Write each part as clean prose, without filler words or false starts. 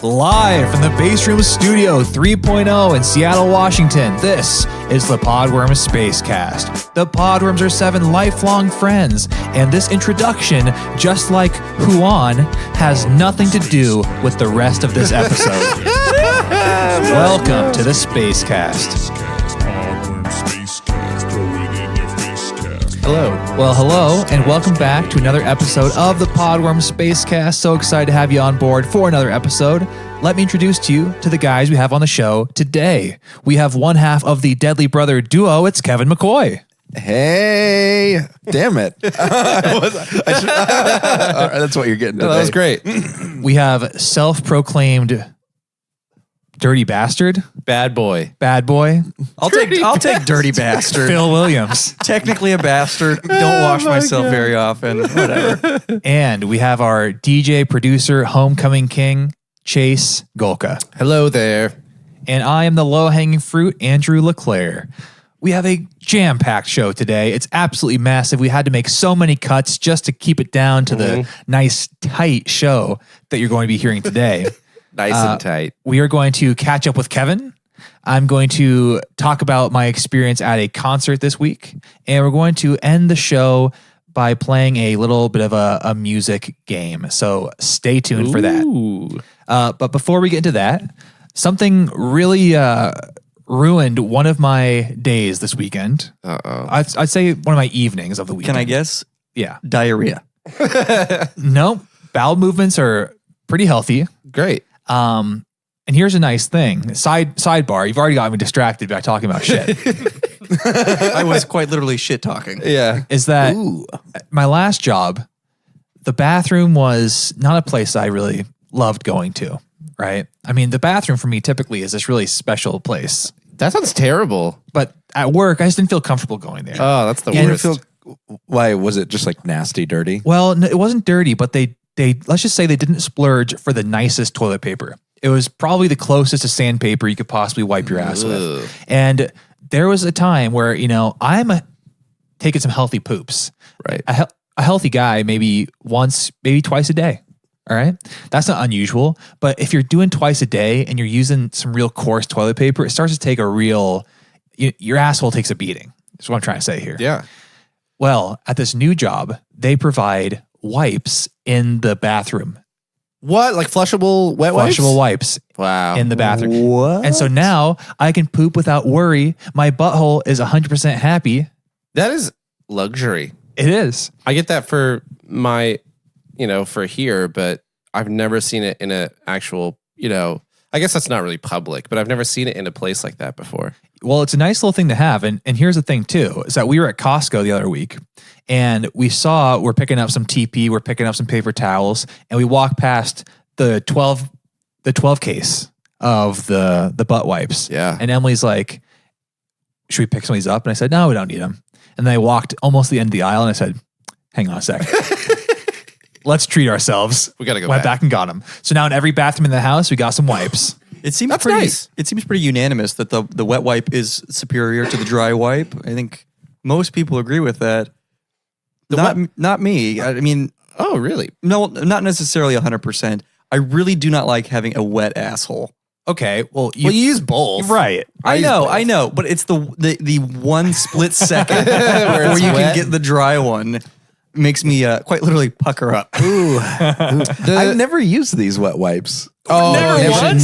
Live from the Base Room Studio 3.0 in Seattle, Washington, this is the Podworms Spacecast. The Podworms are 7 lifelong friends, and this introduction, just like Huan, has nothing to do with the rest of this episode. Welcome to the Spacecast. Hello. Well, hello, and welcome back to another episode of the Podworms Spacecast. So excited to have you on board for another episode. Let me introduce to you to the guys we have on the show today. We have one half of the Deadly Brother duo. It's Kevin McCoy. Hey, damn it. That's what you're getting today. That was great. We have self-proclaimed dirty bastard. Bad boy. Bad boy. I'll take dirty bastard. Phil Williams. Technically a bastard. Don't wash myself very often. Whatever. And we have our DJ, producer, homecoming king, Chase Golka. Hello there. And I am the low-hanging fruit, Andrew LeClaire. We have a jam-packed show today. It's absolutely massive. We had to make so many cuts just to keep it down to the nice, tight show that you're going to be hearing today. Nice and tight. We are going to catch up with Kevin. I'm going to talk about my experience at a concert this week. And we're going to end the show by playing a little bit of a music game. So stay tuned for that. But before we get into that, something really ruined one of my days this weekend. I'd say one of my evenings of the weekend. Can I guess? Yeah. Diarrhea. No, bowel movements are pretty healthy. Great. And here's a nice thing. Sidebar. You've already got me distracted by talking about shit. I was quite literally shit talking. Yeah. Is that my last job, the bathroom was not a place I really loved going to, right? I mean, the bathroom for me typically is this really special place. That sounds terrible. But at work, I just didn't feel comfortable going there. Oh, that's the And worst. Why was it just like nasty, dirty? Well, no, it wasn't dirty, but they let's just say they didn't splurge for the nicest toilet paper. It was probably the closest to sandpaper you could possibly wipe your ass with. And there was a time where, I'm taking some healthy poops. Right. A healthy guy, maybe once, maybe twice a day. All right. That's not unusual. But if you're doing twice a day and you're using some real coarse toilet paper, it starts to take your asshole takes a beating. That's what I'm trying to say here. Yeah. Well, at this new job, they provide wipes in the bathroom. What? Like flushable wet wipes? Flushable wipes Wow. in the bathroom. What? And so now I can poop without worry. My butthole is 100% happy. That is luxury. It is. I get that for my, for here, but I've never seen it in a actual, I guess that's not really public, but I've never seen it in a place like that before. Well, it's a nice little thing to have. And here's the thing too, is that we were at Costco the other week and we're picking up some TP, we're picking up some paper towels, and we walked past the 12 case of the butt wipes. Yeah. And Emily's like, should we pick some of these up? And I said, no, we don't need them. And then I walked almost to the end of the aisle and I said, hang on a sec. Let's treat ourselves. We got to go Went back and got them. So now in every bathroom in the house, we got some wipes. It seems That's pretty nice. It seems pretty unanimous that the wet wipe is superior to the dry wipe. I think most people agree with that. Not me. I mean, Oh, really? no, not necessarily 100%. I really do not like having a wet asshole. Okay, well, You use both. right. I know, but it's the one split second where it's you wet. can get the dry one. Makes me quite literally pucker up. I've never used these wet wipes. Oh,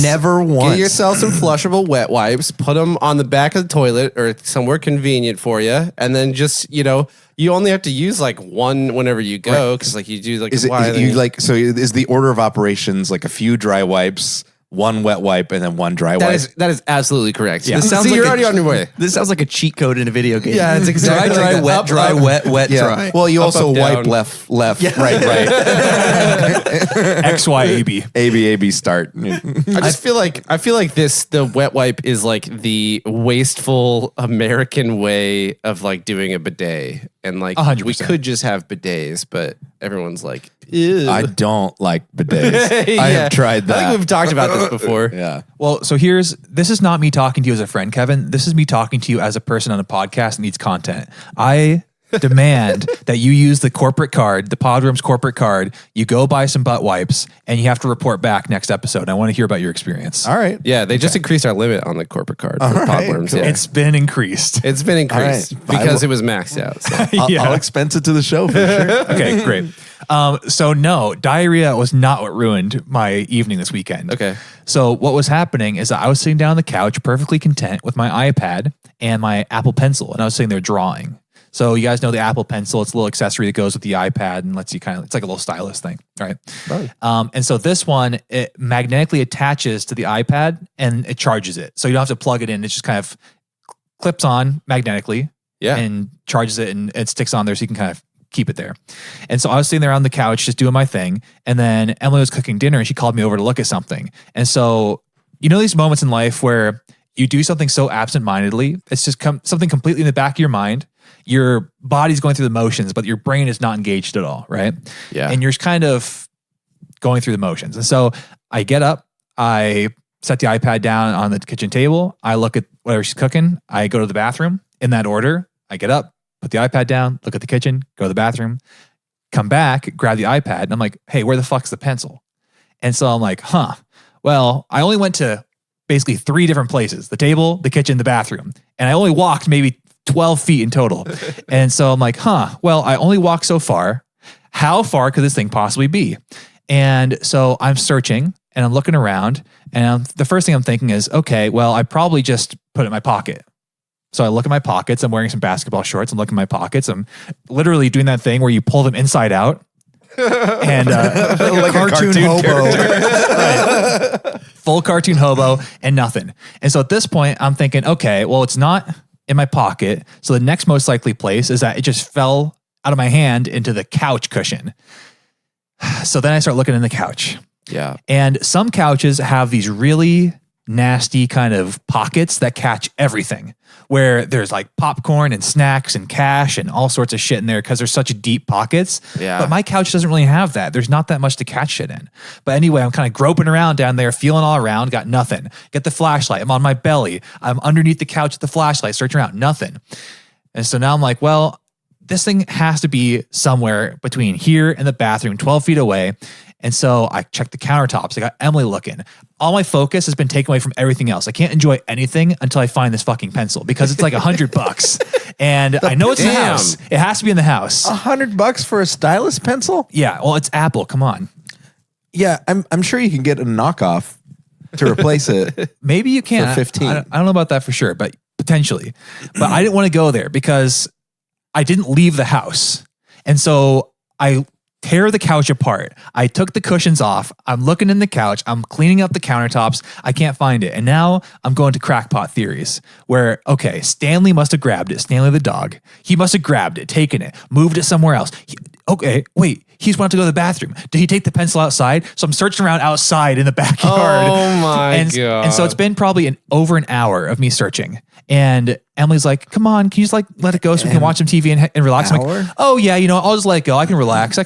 Never once. Get yourself some flushable wet wipes, put them on the back of the toilet or somewhere convenient for you, and then just, you only have to use like one whenever you go, because like you do like Is the order of operations like a few dry wipes, one wet wipe, and then one dry wipe? that is absolutely correct. Yeah. This sounds See, like you're a- already on your way. This sounds like a cheat code in a video game. Yeah, it's exactly dry, like that. wet, Up, dry, up. wet, wet, dry. Well, you also up, wipe down. left, right, right. XYAB. AB, start. I feel like the wet wipe is like the wasteful American way of like doing a bidet. And like 100%. we could just have bidets, but everyone's like, ew. I don't like bidets. Yeah. I have tried I that. think we've talked about this before. Yeah. Well, so this is not me talking to you as a friend, Kevin. This is me talking to you as a person on a podcast that needs content. I demand that you use the corporate card, the Podworms corporate card. You go buy some butt wipes, and you have to report back next episode. I want to hear about your experience. All right. Yeah, they just increased our limit on the corporate card for right, Podworms. cool. Yeah. It's been increased. It's been increased All right. because it was maxed out. So. I'll expense it to the show for sure. Okay, great. So no, diarrhea was not what ruined my evening this weekend. Okay. So what was happening is that I was sitting down on the couch, perfectly content with my iPad and my Apple Pencil, and I was sitting there drawing. So you guys know the Apple Pencil. It's a little accessory that goes with the iPad and lets you it's like a little stylus thing, right? And so this one, it magnetically attaches to the iPad and it charges it. So you don't have to plug it in. It just kind of clips on magnetically and charges it, and it sticks on there so you can kind of keep it there. And so I was sitting there on the couch just doing my thing. And then Emily was cooking dinner and she called me over to look at something. And so, you know, these moments in life where you do something so absentmindedly, it's just something completely in the back of your mind. Your body's going through the motions, but your brain is not engaged at all, right? Yeah. And you're just kind of going through the motions. And so I get up, I set the iPad down on the kitchen table. I look at whatever she's cooking. I go to the bathroom in that order. I get up, put the iPad down, look at the kitchen, go to the bathroom, come back, grab the iPad. And I'm like, hey, where the fuck's the pencil? And so I'm like, well, I only went to basically 3 different places: the table, the kitchen, the bathroom. And I only walked maybe 12 feet in total. And so I'm like, well, I only walked so far. How far could this thing possibly be? And so I'm searching and I'm looking around, and the first thing I'm thinking is, okay, well, I probably just put it in my pocket. So I look at my pockets. I'm wearing some basketball shorts. I'm looking at my pockets. I'm literally doing that thing where you pull them inside out. And like a cartoon hobo. Right. Full cartoon hobo and nothing. And so at this point, I'm thinking, okay, well, it's not in my pocket. So the next most likely place is that it just fell out of my hand into the couch cushion. So then I start looking in the couch. Yeah. And some couches have these really nasty kind of pockets that catch everything, where there's like popcorn and snacks and cash and all sorts of shit in there because there's such deep pockets. Yeah. But my couch doesn't really have that. There's not that much to catch shit in. But anyway, I'm kind of groping around down there, feeling all around, got nothing. Get the flashlight. I'm on my belly. I'm underneath the couch with the flashlight, searching around, nothing. And so now I'm like, well, this thing has to be somewhere between here and the bathroom, 12 feet away. And so I checked the countertops. I got Emily looking. All my focus has been taken away from everything else. I can't enjoy anything until I find this fucking pencil because it's like $100. And I know it's in the house. It has to be in the house. $100 for a stylus pencil? Yeah. Well, it's Apple. Come on. Yeah, I'm sure you can get a knockoff to replace it. Maybe you can. For 15. I don't know about that for sure, but potentially. But I didn't want to go there because I didn't leave the house. And so I tear the couch apart. I took the cushions off. I'm looking in the couch. I'm cleaning up the countertops. I can't find it. And now I'm going to crackpot theories where, okay, Stanley must have grabbed it. Stanley the dog. He must have grabbed it, taken it, moved it somewhere else. Okay, wait. He's wanted to go to the bathroom. Did he take the pencil outside? So I'm searching around outside in the backyard. Oh my God. And so it's been probably over an hour of me searching. And Emily's like, come on, can you just like let it go so we can watch some TV and relax? I'm like, oh yeah, you know, I'll just let it go. I can relax.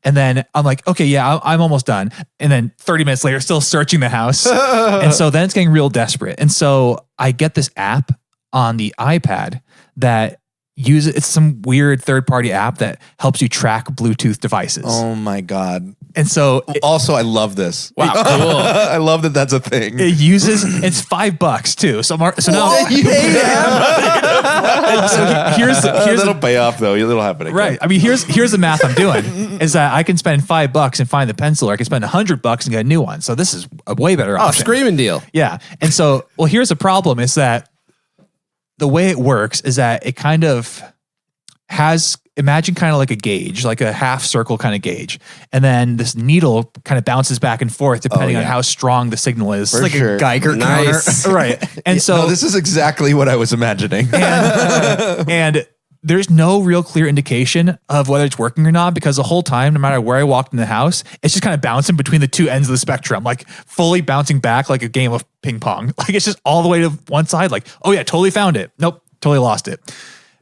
And then I'm like, okay, yeah, I'm almost done. And then 30 minutes later, still searching the house. And so then it's getting real desperate. And so I get this app on the iPad that it's some weird third-party app that helps you track Bluetooth devices. Oh my God. And so Also, I love this. Wow, cool. I love that that's a thing. it's $5 too. So now you pay so here's that'll pay off though. It'll happen again. right. I mean, here's the math I'm doing is that I can spend $5 and find the pencil, or I can spend $100 and get a new one. So this is a way better option. Screaming deal. Yeah. And so, well, here's the problem is that the way it works is that it kind of has, imagine kind of like a gauge, like a half circle kind of gauge. And then this needle kind of bounces back and forth depending on how strong the signal is. For It's like sure. a Geiger Nice. counter. Right. And so No, this is exactly what I was imagining. and there's no real clear indication of whether it's working or not, because the whole time, no matter where I walked in the house, it's just kind of bouncing between the two ends of the spectrum, like fully bouncing back like a game of ping pong. Like it's just all the way to one side. Like, oh yeah, totally found it. Nope, totally lost it.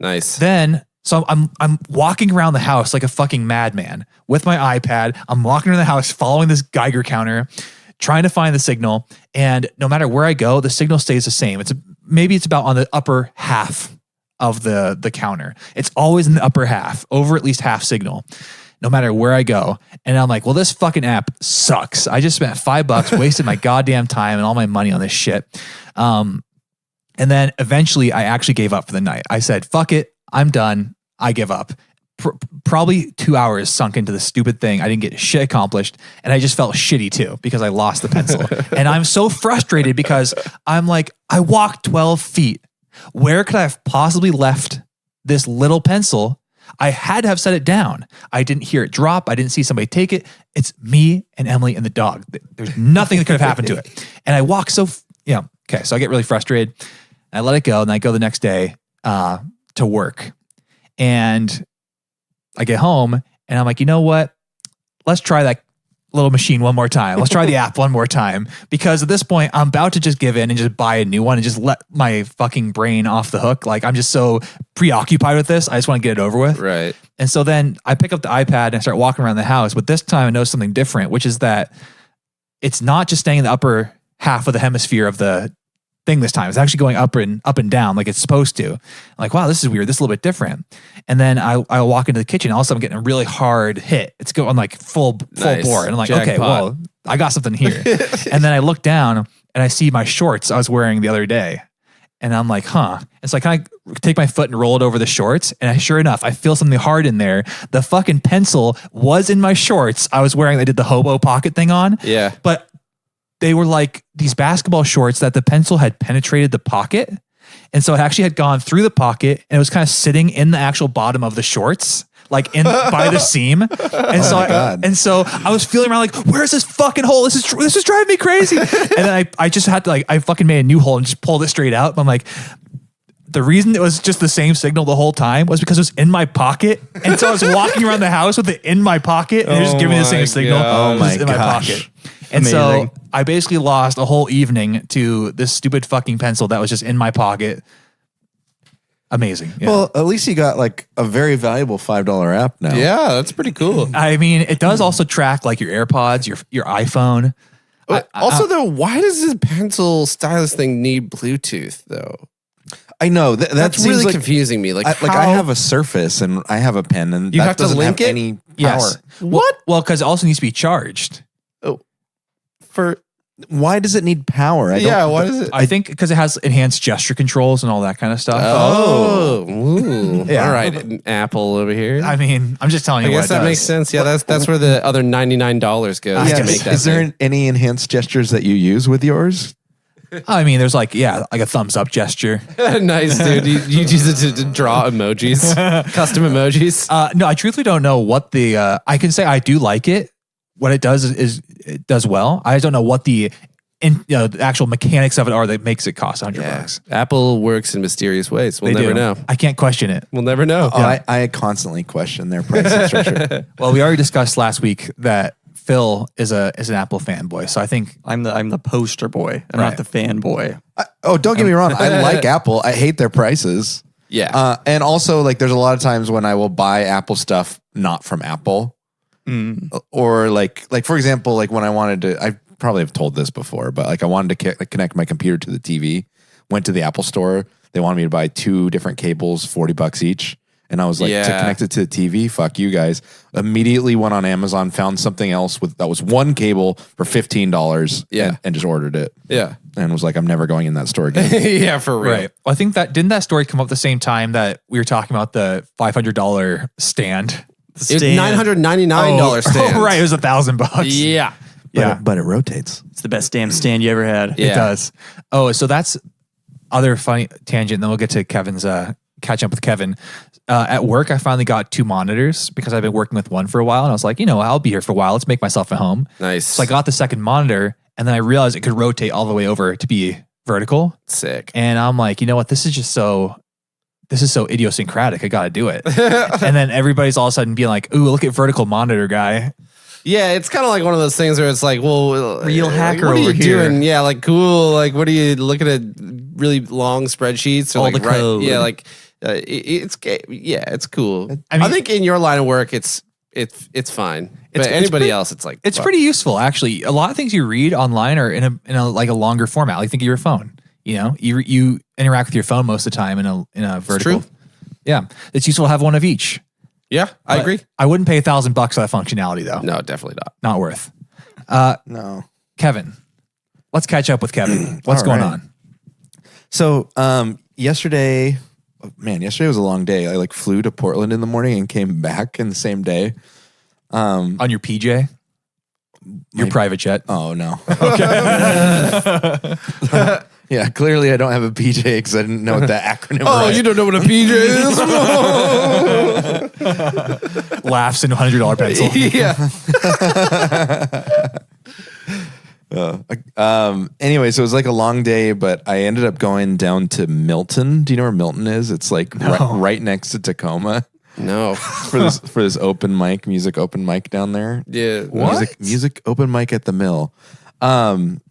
Nice. Then, so I'm walking around the house like a fucking madman with my iPad. I'm walking around the house following this Geiger counter, trying to find the signal. And no matter where I go, the signal stays the same. Maybe it's about on the upper half of the counter. It's always in the upper half, over at least half signal, no matter where I go. And I'm like, well, this fucking app sucks. I just spent $5, wasted my goddamn time and all my money on this shit. And then eventually I actually gave up for the night. I said, fuck it. I'm done. I give up. Probably 2 hours sunk into the stupid thing. I didn't get shit accomplished. And I just felt shitty too because I lost the pencil. And I'm so frustrated because I'm like, I walked 12 feet. Where could I have possibly left this little pencil? I had to have set it down. I didn't hear it drop. I didn't see somebody take it. It's me and Emily and the dog. There's nothing that could have happened to it. And I walk so, okay. So I get really frustrated. I let it go. And I go the next day to work. And I get home and I'm like, you know what? Let's try that little machine one more time. Let's try the app one more time. Because at this point, I'm about to just give in and just buy a new one and just let my fucking brain off the hook. Like I'm just so preoccupied with this. I just want to get it over with. Right. And so then I pick up the iPad and I start walking around the house. But this time I know something different, which is that it's not just staying in the upper half of the hemisphere of the thing this time. It's actually going up and down like it's supposed to. I'm like, wow, this is weird. This is a little bit different. And then I walk into the kitchen. All of a sudden I'm getting a really hard hit. It's going like full Nice. bore. And I'm like, Jackpot. okay, well, I got something here. And then I look down and I see my shorts I was wearing the other day. And I'm like, huh. And so I kind of take my foot and roll it over the shorts. And sure enough, I feel something hard in there. The fucking pencil was in my shorts I was wearing. I did the hobo pocket thing on. Yeah. But they were like these basketball shorts that the pencil had penetrated the pocket. And so it actually had gone through the pocket and it was kind of sitting in the actual bottom of the shorts, like in by the seam. And so I was feeling around like, where's this fucking hole? This is driving me crazy. And then I just had to I fucking made a new hole and just pulled it straight out. I'm like, the reason it was just the same signal the whole time was because it was in my pocket. And so I was walking around the house with it in my pocket and it was just giving me the same signal. Oh my in my gosh. pocket. And Amazing. so I basically lost a whole evening to this stupid fucking pencil that was just in my pocket. Amazing. Yeah. Well, at least you got like a very valuable $5 app now. Yeah, that's pretty cool. I mean, it does also track like your AirPods, your iPhone. Also, though, why does this pencil stylus thing need Bluetooth, though? I know That's seems really like, confusing me. Like, I have a Surface and I have a pen, and You that have to doesn't link have it? any power. Yes. What? Well, because it also needs to be charged. Why does it need power? Why is it? I think because it has enhanced gesture controls and all that kind of stuff. Oh, ooh. Yeah. All right, Apple over here. I mean, I'm just telling I you guess what it that does. makes sense. Yeah, that's where the other $99 goes to Yes. make that. Is there any enhanced gestures that you use with yours? I mean, there's like a thumbs up gesture. Nice, dude. You use it to draw emojis, custom emojis. No, I truthfully don't know what the. I can say I do like it. What it does is it does well. I just don't know what the the actual mechanics of it are that makes it cost $100. Apple works in mysterious ways. We'll They never do. know. I can't question it. We'll never know. Oh, I constantly question their pricing structure. Well, we already discussed last week that Phil is an Apple fanboy, so I think I'm the poster boy. I'm Right. not the fanboy. Don't get me wrong. I like Apple. I hate their prices. Yeah. And also, like, there's a lot of times when I will buy Apple stuff not from Apple. Or like for example, like when I wanted to, I probably have told this before, but like I wanted to connect my computer to the TV, went to the Apple store. They wanted me to buy 2 different cables, $40 each. And I was like, to connect it to the TV, fuck you guys. Immediately went on Amazon, found something else that was one cable for $15. Yeah. And just ordered it. Yeah. And was like, I'm never going in that store again. Yeah, for real. right. Well, I think didn't that story come up the same time that we were talking about the $500 stand? It's $999 stand. Oh, right. It was $1,000. Yeah. Yeah. But it rotates. It's the best damn stand you ever had. Yeah. It does. Oh, so that's other funny tangent. Then we'll get to Kevin's catch up with Kevin. At work, I finally got 2 monitors because I've been working with one for a while. And I was like, I'll be here for a while. Let's make myself at home. Nice. So I got the second monitor and then I realized it could rotate all the way over to be vertical. Sick. And I'm like, you know what? This is so idiosyncratic. I got to do it. And then everybody's all of a sudden being like, ooh, look at vertical monitor guy. Yeah, it's kind of like one of those things where it's like, well, Real hacker what are you over here. doing? Yeah, like cool. Like, what are you looking at? Really long spreadsheets or All like the code. Yeah, like it's cool. I mean- I think in your line of work, it's fine. But anybody else, it's like It's fuck. pretty useful, actually. A lot of things you read online are in a like a longer format. Like think of your phone. You know, you interact with your phone most of the time in a vertical. true. Yeah, it's useful to have one of each. Yeah, I But agree. I wouldn't pay $1,000 for that functionality though. No, definitely not. Not worth. No. Kevin, let's catch up with Kevin. What's All going right. on? So yesterday was a long day. I like flew to Portland in the morning and came back in the same day. On your PJ? Your private jet? Oh no. Yeah, clearly I don't have a PJ because I didn't know what that acronym was. don't know what a PJ is? Laughs and $100 pencil. Yeah. Anyway, so it was like a long day, but I ended up going down to Milton. Do you know where Milton is? It's like right next to Tacoma No. for this open mic, music open mic down there. Yeah. Music open mic at the Mill. And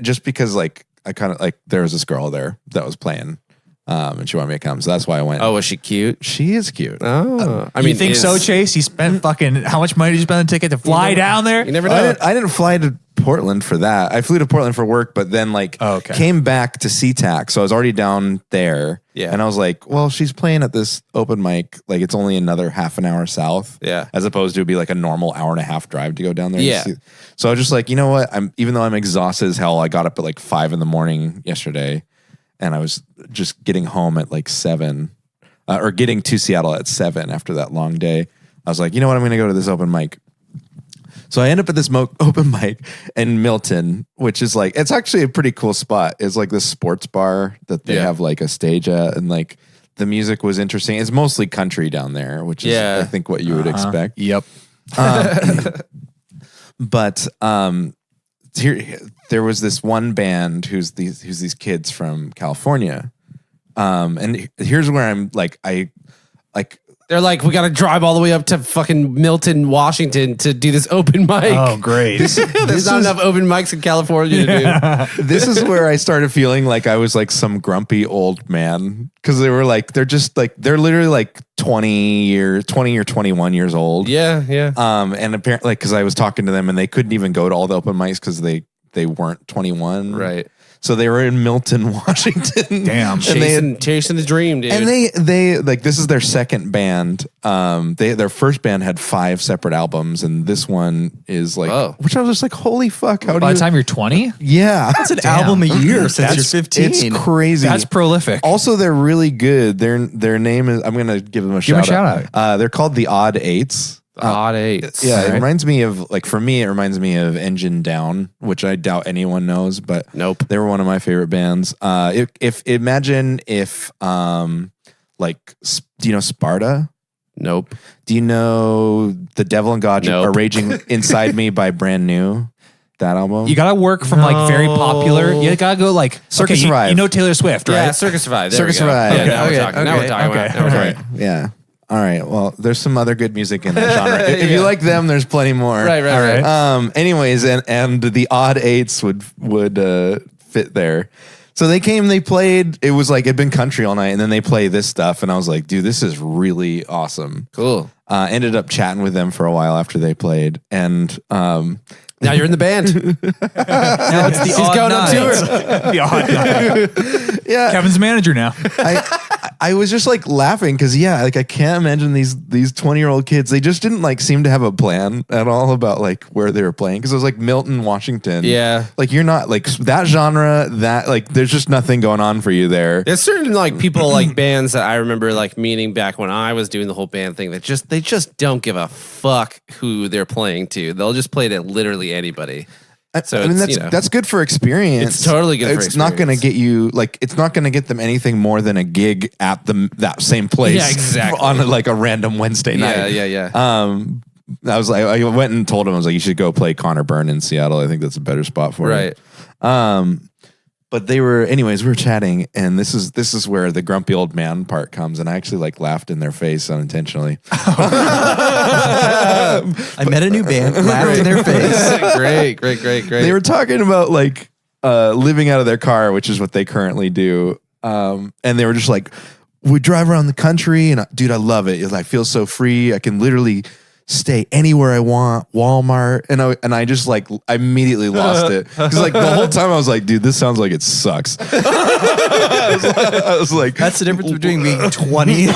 just because like I kind of like there was this girl there that was playing, and she wanted me to come, so that's why I went. Oh, was she cute? She is cute. Oh, You think so, Chase? You spent fucking how much money did you spend on a ticket to fly down there? You never know. I didn't fly to Portland for that. I flew to Portland for work, but then like came back to SeaTac, so I was already down there. Yeah. And I was like, well, she's playing at this open mic. Like it's only another half an hour south. Yeah. As opposed to be like a normal hour and a half drive to go down there. Yeah. So I was just like, you know what? Even though I'm exhausted as hell, I got up at like 5 a.m. yesterday, and I was just getting home at like 7, or getting to Seattle at 7 after that long day. I was like, you know what? I'm going to go to this open mic. So I end up at this open mic in Milton, which is like, it's actually a pretty cool spot. It's like this sports bar that they have like a stage at, and like the music was interesting. It's mostly country down there, which is I think what you would expect. Yep. But here there was this one band who's these kids from California. And here's where I'm like, They're like, we got to drive all the way up to fucking Milton, Washington to do this open mic. Oh, great. There's not enough open mics in California to do. this is where I started feeling like I was like some grumpy old man, because they were like, they're literally like 20 or 21 years old. Yeah, yeah. And apparently, like, because I was talking to them and they couldn't even go to all the open mics because they weren't 21. Right. So they were in Milton, Washington. Damn. And Chasing the dream, dude. And they like, this is their second band. Their first band had 5 separate albums, and this one is like, which I was just like, holy fuck! By the time you're 20, yeah, That's an album a year since you're 15. It's crazy. that's prolific. Also, they're really good. Their name is. I'm gonna give them a Give them shout a shout out. They're called the Odd Eights. Odd Eights. Yeah, All right. it reminds me of, like, for me, it reminds me of Engine Down, which I doubt anyone knows, but Nope. they were one of my favorite bands. Imagine if, like, do you know Sparta? Nope. Do you know The Devil and God Nope. Are Raging Inside Me by Brand New? That album? You gotta work from like very popular. You gotta go like Circus okay, Survive. You know Taylor Swift, right? Yeah, Circus Survive. There Circus we go. Survive. Yeah, now Okay, we're talking. Now we're talking. okay, Now we're okay. talking. Yeah. All right. Well, there's some other good music in that genre. If you like them, there's plenty more. Right. Anyways, and the Odd Eights would fit there. So they came, they played. It was like it'd been country all night, and then they play this stuff, and I was like, dude, this is really awesome. Cool. Ended up chatting with them for a while after they played, and Now you're in the band. Now it's the He's odd going on night. tour. The odd yeah, Kevin's manager now. I was just like laughing because like I can't imagine these 20-year-old kids. They just didn't like seem to have a plan at all about like where they were playing, because it was like Milton, Washington. Yeah. like you're not like that genre. That like there's just nothing going on for you there. There's certain like people like bands that I remember like meeting back when I was doing the whole band thing that they just don't give a fuck who they're playing to. They'll just play to literally anybody. So I mean it's, that's good for experience. It's totally good for It's not going to experience. get you like it's not going to get them anything more than a gig at that same place. Yeah, exactly. On like a random Wednesday night. Yeah. I was like, I went and told him, I was like, you should go play Connor Byrne in Seattle. I think that's a better spot for it. Right. But we were chatting, and this is where the grumpy old man part comes, and I actually like laughed in their face unintentionally. I met a new band, laughed in their face. Great. They were talking about like living out of their car, which is what they currently do. And they were just like, we drive around the country, and dude, I love it. I feel so free. I can literally stay anywhere I want, Walmart. And I just like, I immediately lost it. Cause like the whole time I was like, dude, this sounds like it sucks. I was like, That's the difference between being 20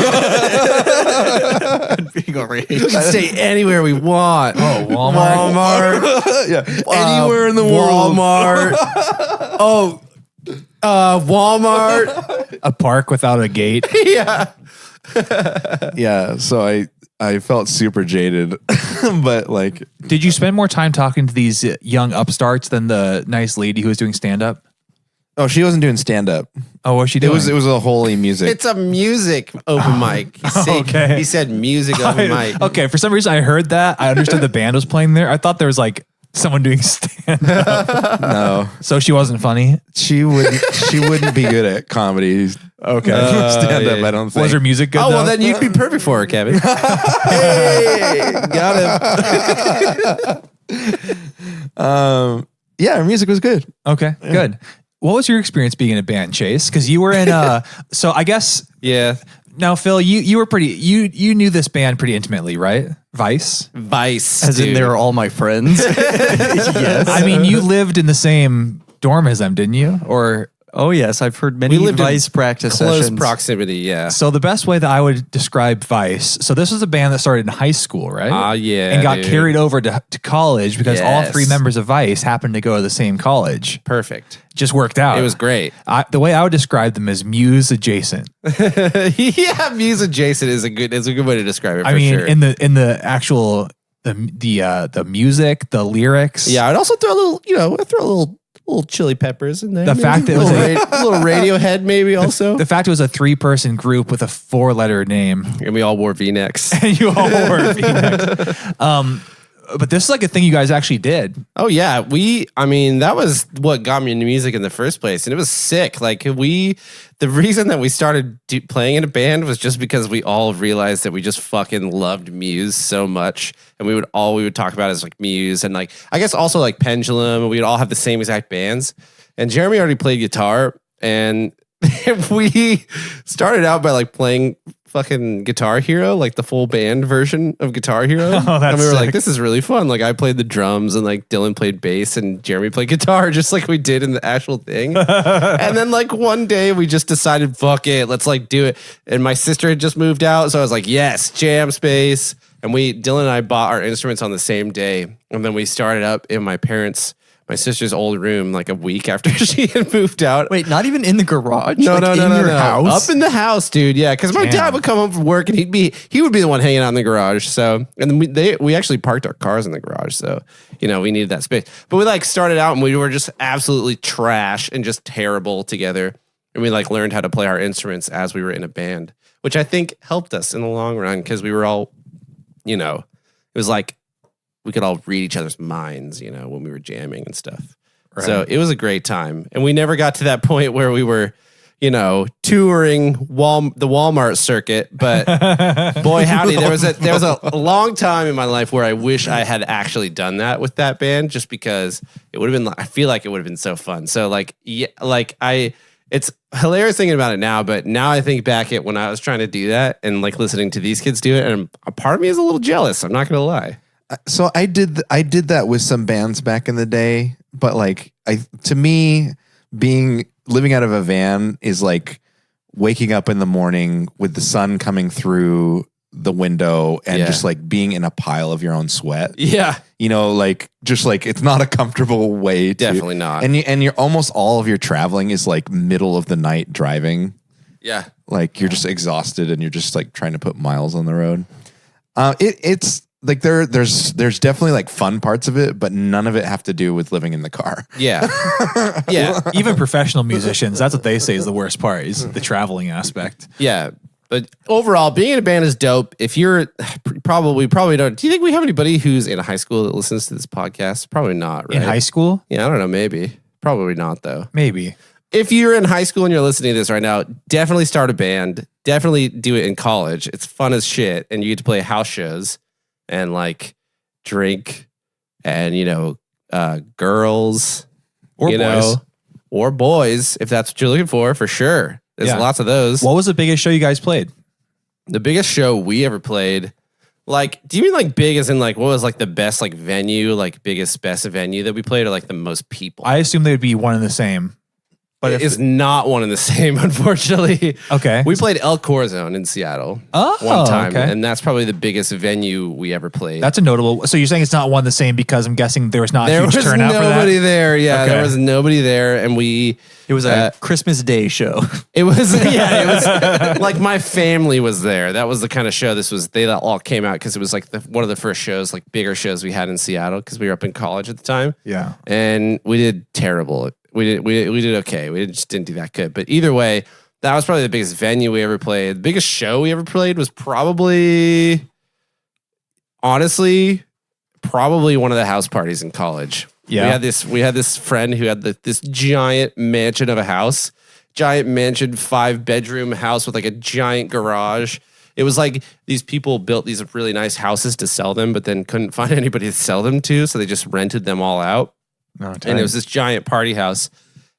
and being over 18. We can stay anywhere we want. Oh, Walmart. yeah, anywhere in the world. Walmart. Walmart. A park without a gate. Yeah. Yeah. So I felt super jaded, but like, Did you spend more time talking to these young upstarts than the nice lady who was doing stand up? oh, she wasn't doing stand up. Oh, what was she It doing? was a holy music. It's a music open mic. Okay. He said music open mic. Okay, for some reason I heard that. I understood the band was playing there. I thought there was like someone doing stand up. No, So she wasn't funny. she wouldn't be good at comedy. Okay. Stand up, yeah. I don't think. Was her music good Oh, though? well, then you'd be perfect for her, Kevin. Hey, got him. Yeah, her music was good. Okay, good. What was your experience being in a band, Chase? Because you were in so I guess Yeah. now Phil, you were pretty you knew this band pretty intimately, right? Vice? Vice. As in, dude. they were all my friends. Yes. I mean, you lived in the same dorm as them, didn't you? Or Oh, yes. I've heard many We lived in Vice practice close sessions. proximity, yeah. so the best way that I would describe Vice. So this was a band that started in high school, right? Ah, yeah, and got dude. carried over to college because all Yes. three members of Vice happened to go to the same college. Perfect. Just worked out. It was great. The way I would describe them is Muse adjacent. Yeah, Muse adjacent is a good way to describe it for I mean, sure. in the actual the music, the lyrics. Yeah, I'd also throw a little chili peppers in there. The maybe. fact that it was a little Radiohead maybe also. The fact it was a 3-person group with a 4-letter name. And we all wore V-necks. And you all wore V-necks. But this is like a thing you guys actually did. Oh yeah, that was what got me into music in the first place, and it was sick. Like the reason that we started playing in a band was just because we all realized that we just fucking loved Muse so much, and we would talk about is like Muse, and like I guess also like Pendulum, and we'd all have the same exact bands. And Jeremy already played guitar, and we started out by like playing fucking Guitar Hero, like the full band version of Guitar Hero. Oh, that's and we were like, sick. this is really fun. Like I played the drums and like Dylan played bass and Jeremy played guitar just like we did in the actual thing. And then like one day we just decided, fuck it, let's like do it. And my sister had just moved out. So I was like, yes, jam space. And Dylan and I bought our instruments on the same day. And then we started up in my sister's old room like a week after she had moved out. Wait, not even in the garage? No, Like, no, in no, no, your no. house? Up in the house, dude. Yeah, because my Damn. dad would come home from work and he would be the one hanging out in the garage. So, and then we actually parked our cars in the garage. So, we needed that space. But we like started out and we were just absolutely trash and just terrible together. And we like learned how to play our instruments as we were in a band, which I think helped us in the long run because we were all, it was like we could all read each other's minds, when we were jamming and stuff. Right. So it was a great time. And we never got to that point where we were, touring the Walmart circuit. But boy, howdy, there was a long time in my life where I wish I had actually done that with that band just because it would have been, I feel like it would have been so fun. So it's hilarious thinking about it now, but now I think back at when I was trying to do that and like listening to these kids do it. And a part of me is a little jealous. I'm not going to lie. So I did that with some bands back in the day, but like to me, living out of a van is like waking up in the morning with the sun coming through the window and just like being in a pile of your own sweat. Yeah. Like just like it's not a comfortable way to, Definitely not. And you're almost all of your traveling is like middle of the night driving. Yeah. Like you're just exhausted and you're just like trying to put miles on the road. It's like there's definitely like fun parts of it, but none of it have to do with living in the car. Yeah. Yeah. Even professional musicians, that's what they say is the worst part, is the traveling aspect. Yeah. But overall, being in a band is dope. If you're probably don't. Do you think we have anybody who's in high school that listens to this podcast? Probably not, right? In high school? Yeah, I don't know. Maybe. Probably not, though. Maybe. If you're in high school and you're listening to this right now, definitely start a band. Definitely do it in college. It's fun as shit. And you get to play house shows and like drink and, girls. Or boys. Or boys, if that's what you're looking for sure. There's Yeah. lots of those. What was the biggest show you guys played? The biggest show we ever played Like, do you mean like big as in like what was like the best like venue, like biggest best venue that we played, or like the most people? I assume they would be one and the same. But it's not one and the same, unfortunately. Okay. We played El Corazon in Seattle one time, and that's probably the biggest venue we ever played. That's a notable. So you're saying it's not one the same because I'm guessing there was not a huge turnout for that? There was nobody there. Yeah, Okay. there was nobody there, and It was a Christmas Day show. It was like my family was there. That was the kind of show this was. They all came out because it was like one of the first shows, like bigger shows we had in Seattle because we were up in college at the time. Yeah. And we did terrible. We did okay. We just didn't do that good. But either way, that was probably the biggest venue we ever played. The biggest show we ever played was probably, honestly, one of the house parties in college. Yeah. We had this friend who had this giant mansion of a house, giant mansion, 5-bedroom house with like a giant garage. It was like these people built these really nice houses to sell them, but then couldn't find anybody to sell them to, so they just rented them all out. And it was this giant party house,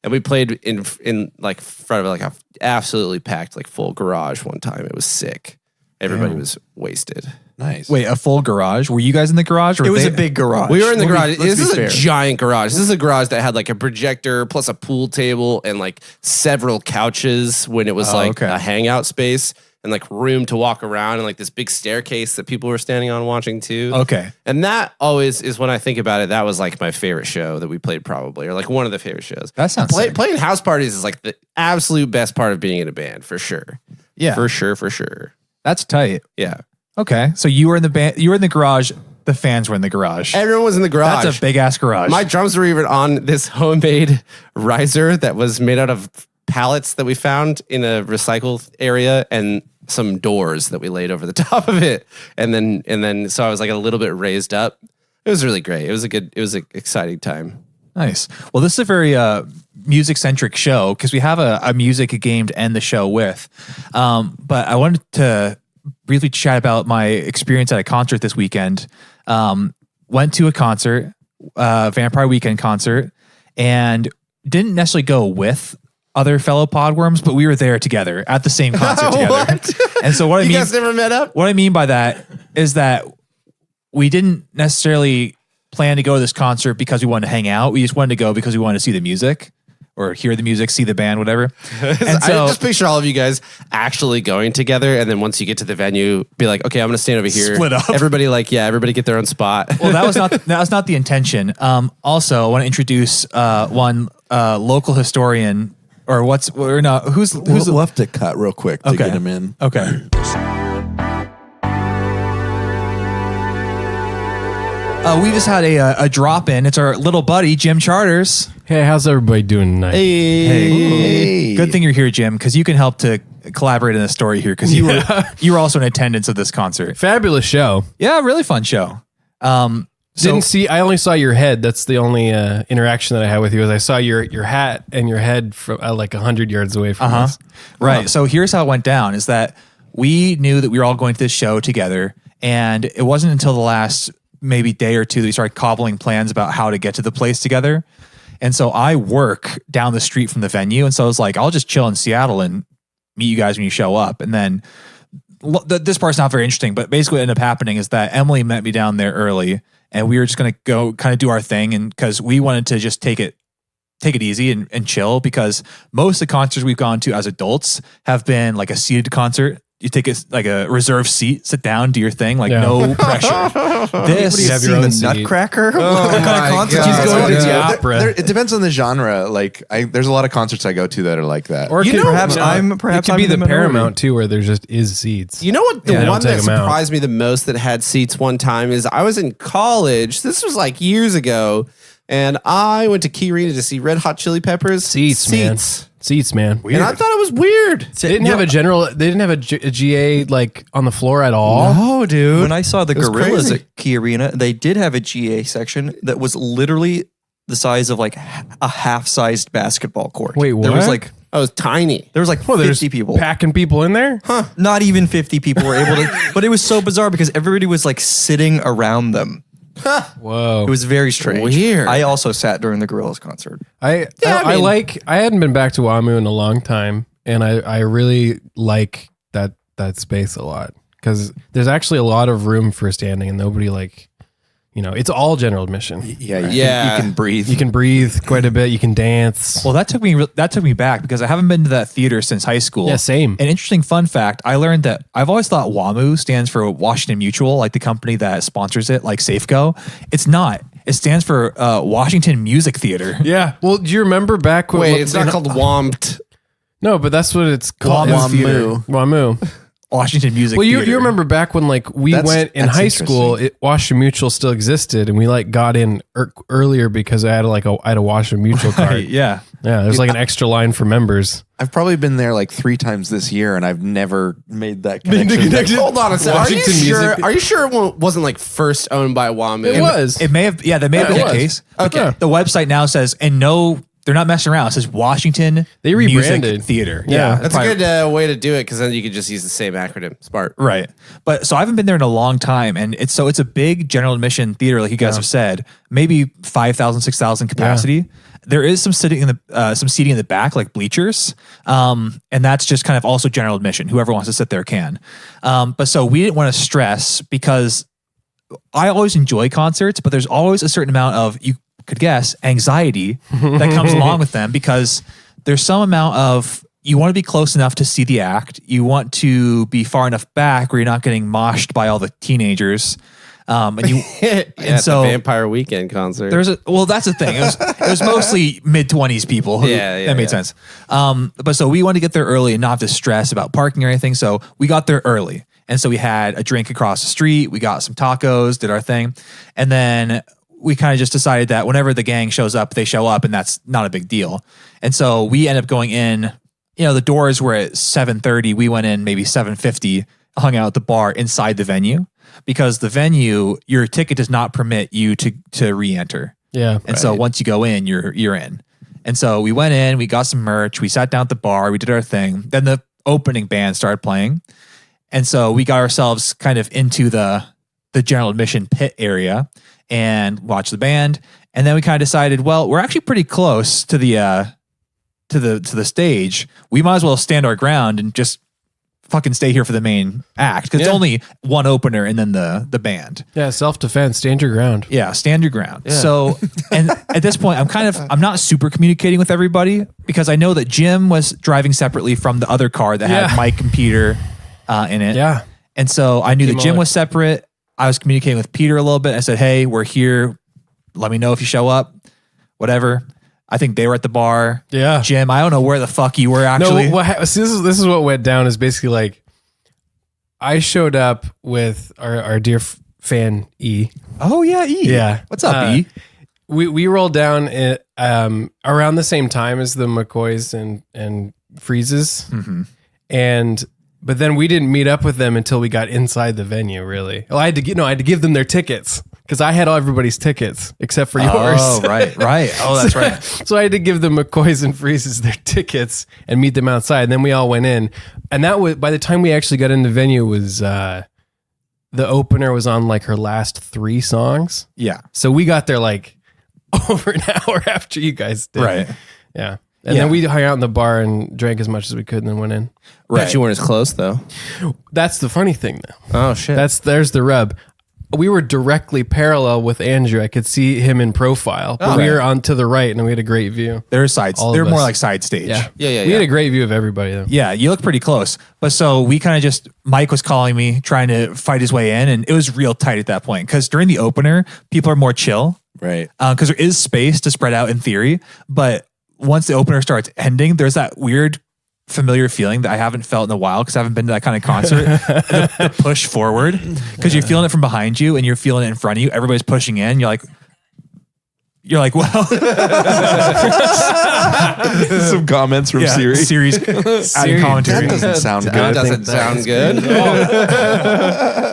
and we played in like front of like a absolutely packed like full garage one time. It was sick. Everybody was wasted. Nice. Wait, a full garage? Were you guys in the garage? Or It was a big garage. We were in the garage. Let's This is be a fair. giant garage. This is a garage that had like a projector plus a pool table and like several couches when it was a hangout space. And like room to walk around and like this big staircase that people were standing on watching too. Okay. And that always is when I think about it, that was like my favorite show that we played probably, or like one of the favorite shows. That sounds sick. Playing house parties is like the absolute best part of being in a band for sure. Yeah. For sure. That's tight. Yeah. Okay. So you were in the band, you were in the garage, the fans were in the garage. Everyone was in the garage. That's a big ass garage. My drums were even on this homemade riser that was made out of pallets that we found in a recycle area and some doors that we laid over the top of it. And then so I was like a little bit raised up. It was really great. It was an exciting time. Nice. Well, this is a very music centric show because we have a music game to end the show with. But I wanted to briefly chat about my experience at a concert this weekend. Went to a concert, Vampire Weekend concert, and didn't necessarily go with other fellow Podworms, but we were there together at the same concert together. What? And so what I You mean, guys never met up? what I mean by that is that we didn't necessarily plan to go to this concert because we wanted to hang out. We just wanted to go because we wanted to see the music or hear the music, see the band, whatever. And so I just picture all of you guys actually going together, and then once you get to the venue, be like, okay, I'm gonna stand over here. Split up. Everybody everybody get their own spot. well, that was not the intention. Also, I want to introduce one local historian. Or who's We'll have to cut real quick to get him in. Okay. We just had a drop in. It's our little buddy, Jim Charters. Hey, how's everybody doing tonight? Hey. Good thing you're here, Jim, because you can help to collaborate in the story here because you were also in attendance of this concert. Fabulous show. Yeah, really fun show. I only saw your head. That's the only interaction that I had with you. Is I saw your hat and your head from like 100 yards away from us. Right. So here's how it went down: is that we knew that we were all going to this show together, and it wasn't until the last maybe day or two that we started cobbling plans about how to get to the place together. And so I work down the street from the venue, and so I was like, I'll just chill in Seattle and meet you guys when you show up. And then this part's not very interesting, but basically what ended up happening is that Emily met me down there early. And we were just going to go kind of do our thing. And because we wanted to just take it easy and chill, because most of the concerts we've gone to as adults have been like a seated concert. You take a reserved seat, sit down, do your thing, no pressure. This You have your seen own the seat. Nutcracker. Oh What kind my of concert God. She's going to Yeah. the opera. It depends on the genre. Like, there's a lot of concerts I go to that are like that. Or it You could, know, perhaps it I'm could be in the the minority. Paramount too, where there just is seats. You know what? The Yeah, one don't that take 'em out. surprised me the most that had seats one time is I was in college. This was like years ago. And I went to Key Arena to see Red Hot Chili Peppers. Seats, man. Seats, man. And I thought it was weird. They didn't have a GA like on the floor at all. Oh, dude. When I saw the was Gorillas crazy. at Key Arena, they did have a GA section that was literally the size of like a half-sized basketball court. Wait, There was what? like I was tiny. there was like Well, there's 50 people. packing people in there. Not even 50 people were able to. But it was so bizarre because everybody was like sitting around them. Whoa. It was very strange. Weird. I also sat during the Gorillas concert. I mean- I hadn't been back to WAMU in a long time, and I really like that space a lot because there's actually a lot of room for standing, and nobody it's all general admission. Yeah, you can breathe. You can breathe quite a bit. You can dance. Well, that took me back because I haven't been to that theater since high school. Yeah, same. An interesting fun fact, I learned that I've always thought WAMU stands for Washington Mutual, like the company that sponsors it, like Safeco. It's not. It stands for Washington Music Theater. Yeah. Well, do you remember back when... Wait, it's not called WAMT. No, but that's what it's called. WAMU. WAMU. Washington Music Well, Theater. you remember back when we went in that's high school, interesting. Washington Mutual still existed, and we got in earlier because I had a Washington Mutual card. Yeah. Yeah, there's an extra line for members. I've probably been there 3 times this year, and I've never made that connection. Hold on a second. Washington Music- Are you sure it wasn't first owned by WAMU? It was. It may have, that may have been it the was. case. Okay. The website now says, and no, they're not messing around. It says Washington They rebranded. Music Theater. Yeah. That's probably- a good way to do it because then you could just use the same acronym. Smart. Right. But so I haven't been there in a long time. And it's a big general admission theater, like you guys have said, maybe 5,000, 6,000 capacity. There is some seating in the back, like bleachers. And that's just kind of also general admission. Whoever wants to sit there can. But so we didn't want to stress because I always enjoy concerts, but there's always a certain amount of, you could guess, anxiety that comes along with them because there's some amount of, you want to be close enough to see the act. You want to be far enough back where you're not getting moshed by all the teenagers. And you, And so the Vampire Weekend concert. that's the thing. It was mostly mid-20s people. That made sense. But so we wanted to get there early and not have to stress about parking or anything. So we got there early. And so we had a drink across the street. We got some tacos, did our thing. And then we kind of just decided that whenever the gang shows up, they show up, and that's not a big deal. And so we end up going in, the doors were at 7:30. We went in maybe 7:50, hung out at the bar inside the venue because the venue, your ticket does not permit you to re-enter. Yeah. And so once you go in, you're in. And so we went in, we got some merch, we sat down at the bar, we did our thing. Then the opening band started playing. And so we got ourselves kind of into the general admission pit area and watched the band. And then we kind of decided, well, we're actually pretty close to the stage. We might as well stand our ground and just fucking stay here for the main act because it's only one opener and then the band. Yeah, self-defense, stand your ground. Yeah, stand your ground. Yeah. So, and at this point, I'm not super communicating with everybody because I know that Jim was driving separately from the other car that had Mike and Peter in it. Yeah. And so I knew that Jim was separate. I was communicating with Peter a little bit. I said, hey, we're here. Let me know if you show up. Whatever. I think they were at the bar. Yeah. Jim, I don't know where the fuck you were actually. No, this is what went down is basically I showed up with our dear fan E. Oh yeah, E. Yeah. What's up, E? We rolled down around the same time as the McCoys and Freezes. Mm-hmm. But then we didn't meet up with them until we got inside the venue, really. Well, I had to give them their tickets because I had all everybody's tickets except for yours. Oh, right. Oh, that's right. So I had to give the McCoys and Freezes their tickets and meet them outside. And then we all went in. And that was, by the time we actually got in the venue, was the opener was on her last 3 songs. Yeah. So we got there over an hour after you guys did. Right. Yeah. And then we hung out in the bar and drank as much as we could and then went in. Right. Bet you weren't as close though. That's the funny thing though. Oh shit. There's the rub. We were directly parallel with Andrew. I could see him in profile. But we were on to the right and we had a great view. They're sides. All They're of more us. like side stage. Yeah. We had a great view of everybody though. Yeah, you look pretty close. But so we kind of Mike was calling me, trying to fight his way in, and it was real tight at that point. Because during the opener, people are more chill. Right. Because there is space to spread out in theory. But once the opener starts ending, there's that weird familiar feeling that I haven't felt in a while because I haven't been to that kind of concert. the push forward because you're feeling it from behind you and you're feeling it in front of you. Everybody's pushing in. You're like, well, Some comments from Siri. Siri's adding commentary. That doesn't sound good. That doesn't sound good.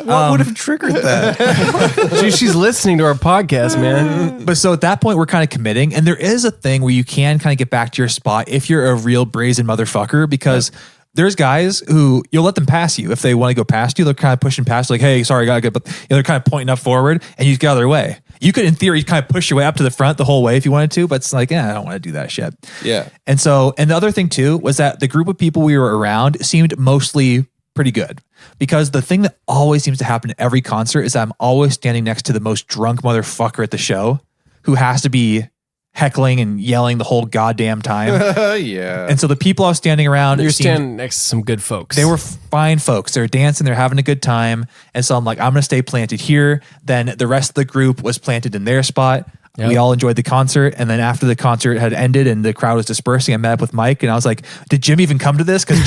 What would have triggered that? She's listening to our podcast, man. But so at that point, we're kind of committing. And there is a thing where you can kind of get back to your spot if you're a real brazen motherfucker because there's guys who you'll let them pass you. If they want to go past you, they're kind of pushing past like, hey, sorry, I got to get, but they're kind of pointing up forward and you just get out of their way. You could, in theory, kind of push your way up to the front the whole way if you wanted to, but it's like, I don't want to do that shit. Yeah. And so, and the other thing too was that the group of people we were around seemed mostly pretty good. because the thing that always seems to happen at every concert is that I'm always standing next to the most drunk motherfucker at the show who has to be heckling and yelling the whole goddamn time. Yeah. And so the people I was standing around, You're standing next to some good folks. they were fine folks. They're dancing. They're having a good time. And so I'm like, I'm going to stay planted here. Then the rest of the group was planted in their spot. Yep. We all enjoyed the concert. And then after the concert had ended and the crowd was dispersing, I met up with Mike and I was like, did Jim even come to this? Because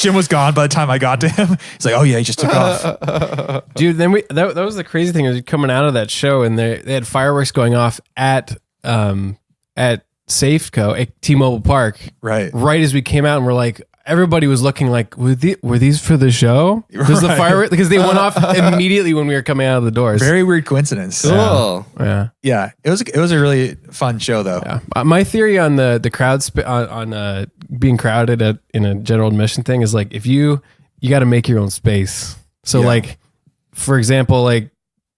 Jim was gone by the time I got to him. He's like, oh yeah, he just took off. Dude, then that was the crazy thing, was coming out of that show and they had fireworks going off at Safeco at T-Mobile Park. Right. Right as we came out, and we're like, everybody was looking like, were these for the show? Because the fireworks, because they went off immediately when we were coming out of the doors. Very weird coincidence. Cool. Yeah. Yeah. It was a really fun show though. Yeah. My theory on the crowd on being crowded in a general admission thing is like, if you got to make your own space. So like, for example, like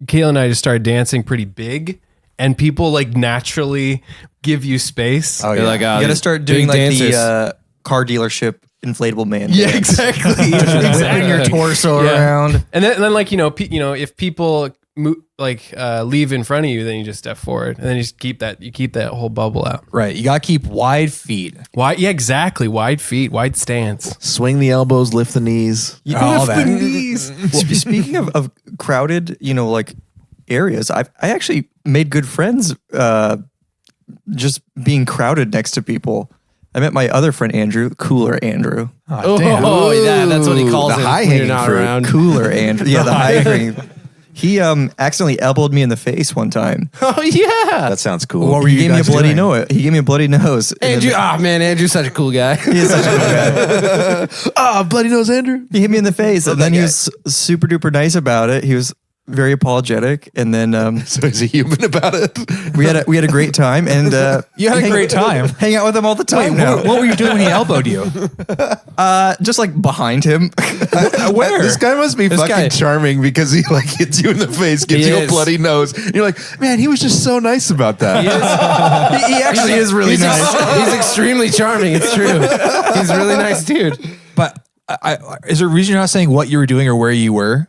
Kayla and I just started dancing pretty big, and people like naturally give you space. Oh, You're yeah. like, You got to start doing like the car dealership inflatable man. Yeah, dance. exactly. Whipping your torso around. And then like, if people leave in front of you, then you just step forward, and then you just keep that whole bubble out. Right. You got to keep wide feet. Wide, yeah, exactly. Wide feet, wide stance. Swing the elbows, lift the knees. You All lift that. the knees. Speaking of crowded, like areas, I actually made good friends just being crowded next to people. I met my other friend Andrew, Cooler Andrew. Oh, damn. Oh, yeah, that's what he calls the it. high when you're hanging not fruit. around. Cooler Andrew. Yeah, the high hanging. He accidentally elbowed me in the face one time. Oh yeah. That sounds cool. What were He you gave me a guys bloody doing? nose. He gave me a bloody nose. And Andrew, then Andrew's such a cool guy. he is such a cool guy. bloody nose, Andrew. He hit me in the face, and that then he guy. was super duper nice about it. He was very apologetic, and then So he's a human about it. we had a great time, and You had a great time. hang out with him all the time. Wait, now. what were you doing when he elbowed you? Just like behind him. Where? This guy must be fucking guy- charming because he like hits you in the face, gives He you a is. bloody nose. And you're like, man, he was just so nice about that. he actually is really He's, nice. he's extremely charming. It's true. He's a really nice dude. But is there a reason you're not saying what you were doing or where you were?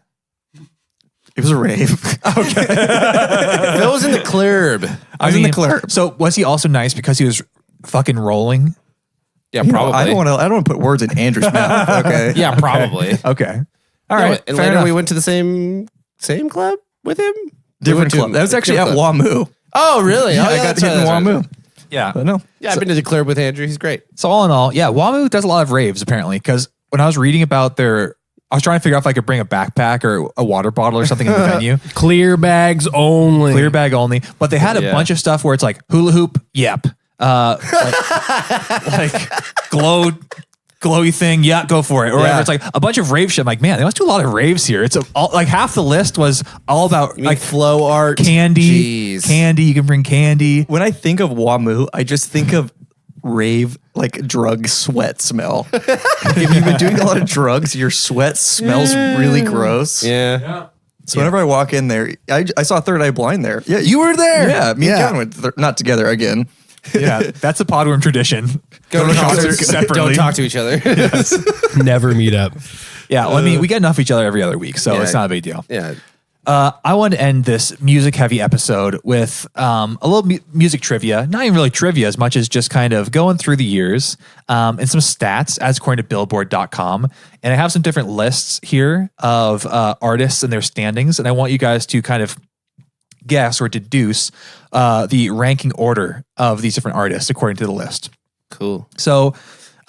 It was a rave. Phil was in the club. I was in the club. So was he also nice because he was fucking rolling? Yeah, You know, probably. I don't want to put words in Andrew's mouth. Okay. Yeah, probably. Okay. All Yeah, right. and fair later enough. we went to the same club with him. Different club. That was actually at WAMU. Oh, really? Yeah, oh, I got hit in WAMU. Yeah. But no. Yeah, I've been to the club with Andrew. He's great. So all in all, yeah, WAMU does a lot of raves apparently. Because when I was reading about I was trying to figure out if I could bring a backpack or a water bottle or something in the venue. Clear bags only. Clear bag only. But they had a Yeah. bunch of stuff where it's like hula hoop, yep. Like glowy thing, yeah, go for it. Or whatever. Yeah. It's like a bunch of rave shit. I'm like, man, they must do a lot of raves here. It's like half the list was all about like flow art, candy. Jeez. Candy, you can bring candy. When I think of WAMU, I just think of rave, like drug sweat smell. If you've been doing a lot of drugs, your sweat smells really gross. Yeah. So whenever I walk in there, I saw Third Eye Blind there. Yeah, You were there. Yeah, me and Kevin went not together again. Yeah, that's a Podworm tradition. Go to concerts concerts. separately. Don't talk to each other. Never meet up. Yeah, well, I mean, we get enough of each other every other week, so Yeah. it's not a big deal. Yeah. I want to end this music-heavy episode with a little music trivia. Not even really trivia as much as just kind of going through the years and some stats as according to Billboard.com. And I have some different lists here of artists and their standings, and I want you guys to kind of guess or deduce the ranking order of these different artists according to the list. Cool. So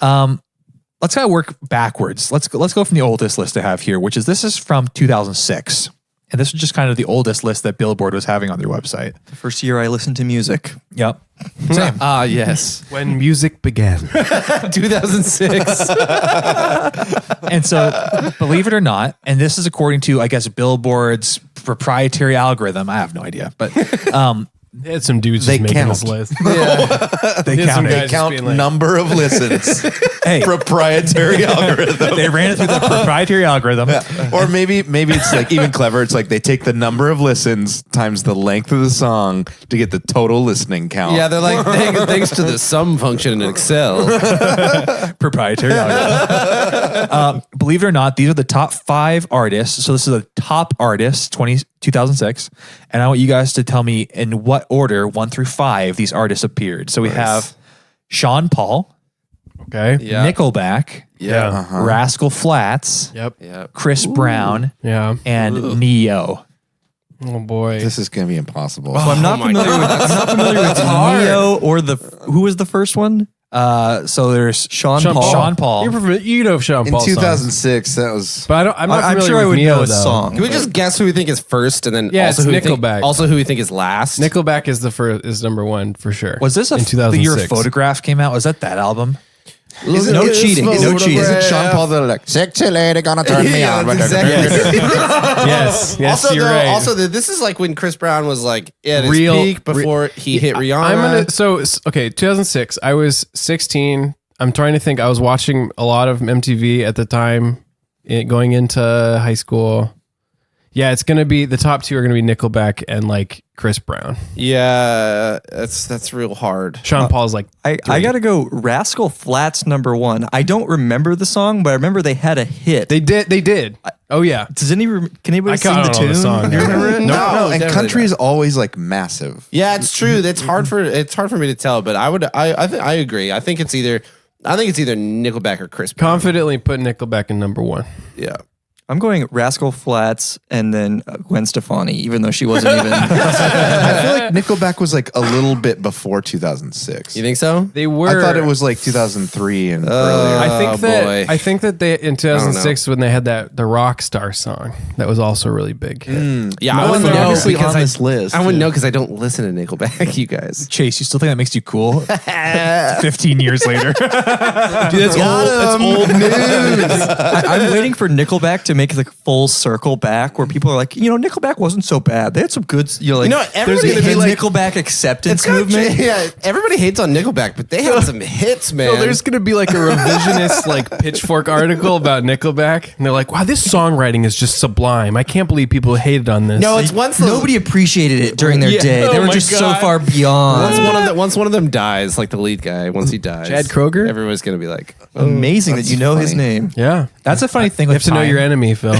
let's kind of work backwards. Let's go from the oldest list I have here, which is this is from 2006. And this was just kind of the oldest list that Billboard was having on their website. The first year I listened to music. Yep. Same. Ah, yes. When music began. 2006. And so, believe it or not, and this is according to, I guess, Billboard's proprietary algorithm. I have no idea. But They had some dudes They just making this count. list. They There's some counted. guys just count being like- number of listens. Hey, Proprietary algorithm. they ran it through the proprietary algorithm. Or maybe it's like even clever. It's like they take the number of listens times the length of the song to get the total listening count. Yeah, they're like, thanks to the sum function in Excel. Proprietary algorithm. Believe it or not, these are the top 5 artists. So this is a top artist 2006. And I want you guys to tell me in what order 1 through 5 these artists appeared. So we have Sean Paul, Okay. Yeah. Nickelback, Yeah. Rascal Flatts, Yep. Yeah. Chris Brown, Yeah. and Neo. Oh boy. This is gonna be impossible. So I'm not my familiar with. I'm not familiar with Neo or who was the first one? So there's Sean Paul. Sean Paul. You know Sean In Paul. 2006, that was. But I'm not I'm familiar sure I with would Neo, know a though. song. Can we just guess who we think is first, and then Yeah, also it's who we think, Nickelback. also who we think is last? Nickelback is the first, is number 1 for sure. Was this in the 2006? year Photograph came out? Was that album? No cheating. No cheating. Is it Sean Paul that like sexy lady gonna turn me Yeah, on? that's exactly- Yes. Yes, also, you're though, right. this is like when Chris Brown was like at his Real- peak before he hit Rihanna. I'm gonna. So okay, 2006. I was 16. I'm trying to think. I was watching a lot of MTV at the time, going into high school. Yeah, it's gonna be the top 2 are gonna be Nickelback and like Chris Brown. Yeah, that's real hard. Sean Paul's like I gotta go. Rascal Flatts number 1. I don't remember the song, but I remember they had a hit. they did. Oh yeah. Does can anybody sing I the don't know tune? the song. Do you remember it? No, and definitely country not. is always like massive. Yeah, it's true. It's hard for me to tell, but I agree. I think it's either Nickelback or Chris Brown. Confidently put Nickelback in number 1. Yeah. I'm going Rascal Flatts and then Gwen Stefani, even though she wasn't even. I feel like Nickelback was like a little bit before 2006. You think so? They were. I thought it was like 2003 and earlier. I think that they in 2006 when they had the rock star song that was also really big. hit. Yeah, I wouldn't know obviously because on this list. I wouldn't know because I don't listen to Nickelback. You guys. Chase, you still think that makes you cool? 15 years later. Dude, that's old news. I'm waiting for Nickelback to make the full circle back where people are like, Nickelback wasn't so bad. They had some good, there's everybody's gonna be like- Nickelback acceptance It's movement. yeah, everybody hates on Nickelback, but they had some hits, man. So there's gonna be like a revisionist like Pitchfork article about Nickelback, and they're like, "Wow, this songwriting is just sublime. I can't believe people hated on this." no, it's once Nobody appreciated it during their Yeah. day. They Oh were my just God. so far beyond. once one of them dies, like the lead guy, once he dies, Chad Kroeger? everyone's gonna be like, Amazing that you know his funny. name. yeah. That's a funny thing You with have to know time. your enemy, Phil.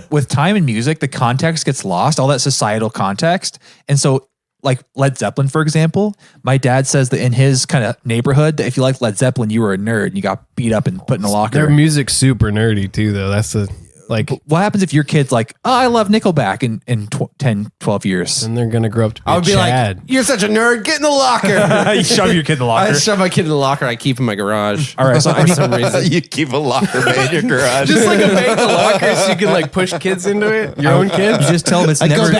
With time and music, the context gets lost, all that societal context. And so, like Led Zeppelin, for example, my dad says that in his kind of neighborhood, that if you liked Led Zeppelin, you were a nerd and you got beat up and put in a locker. Their music's super nerdy too, though. That's the like. What happens if your kid's like, oh, I love Nickelback in 10, 12 years? And they're gonna grow up to be I would be Chad. like, "You're such a nerd. Get in the locker." You shove your kid in the I locker. shove my kid in the locker. I keep in my garage. All right, so for some reason. you keep a locker in your garage. Just like a bank of lockers, so you can like push kids into it. Your own kids. You just tell them it's I never.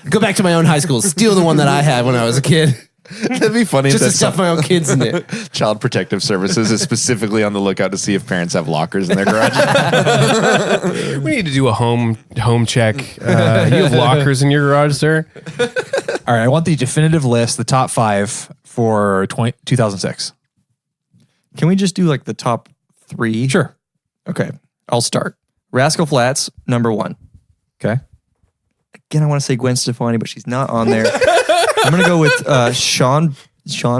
go back to my own high school, steal the one that I had when I was a kid, That'd be funny just if to stuff my own kids in it. Child Protective Services is specifically on the lookout to see if parents have lockers in their garage. We need to do a home check. You have lockers in your garage, sir? All right, I want the definitive list, the top 5 for 2006. Can we just do like the top 3? Sure. Okay, I'll start. Rascal Flatts, number 1. Okay. Again, I want to say Gwen Stefani, but she's not on there. I'm gonna go with Sean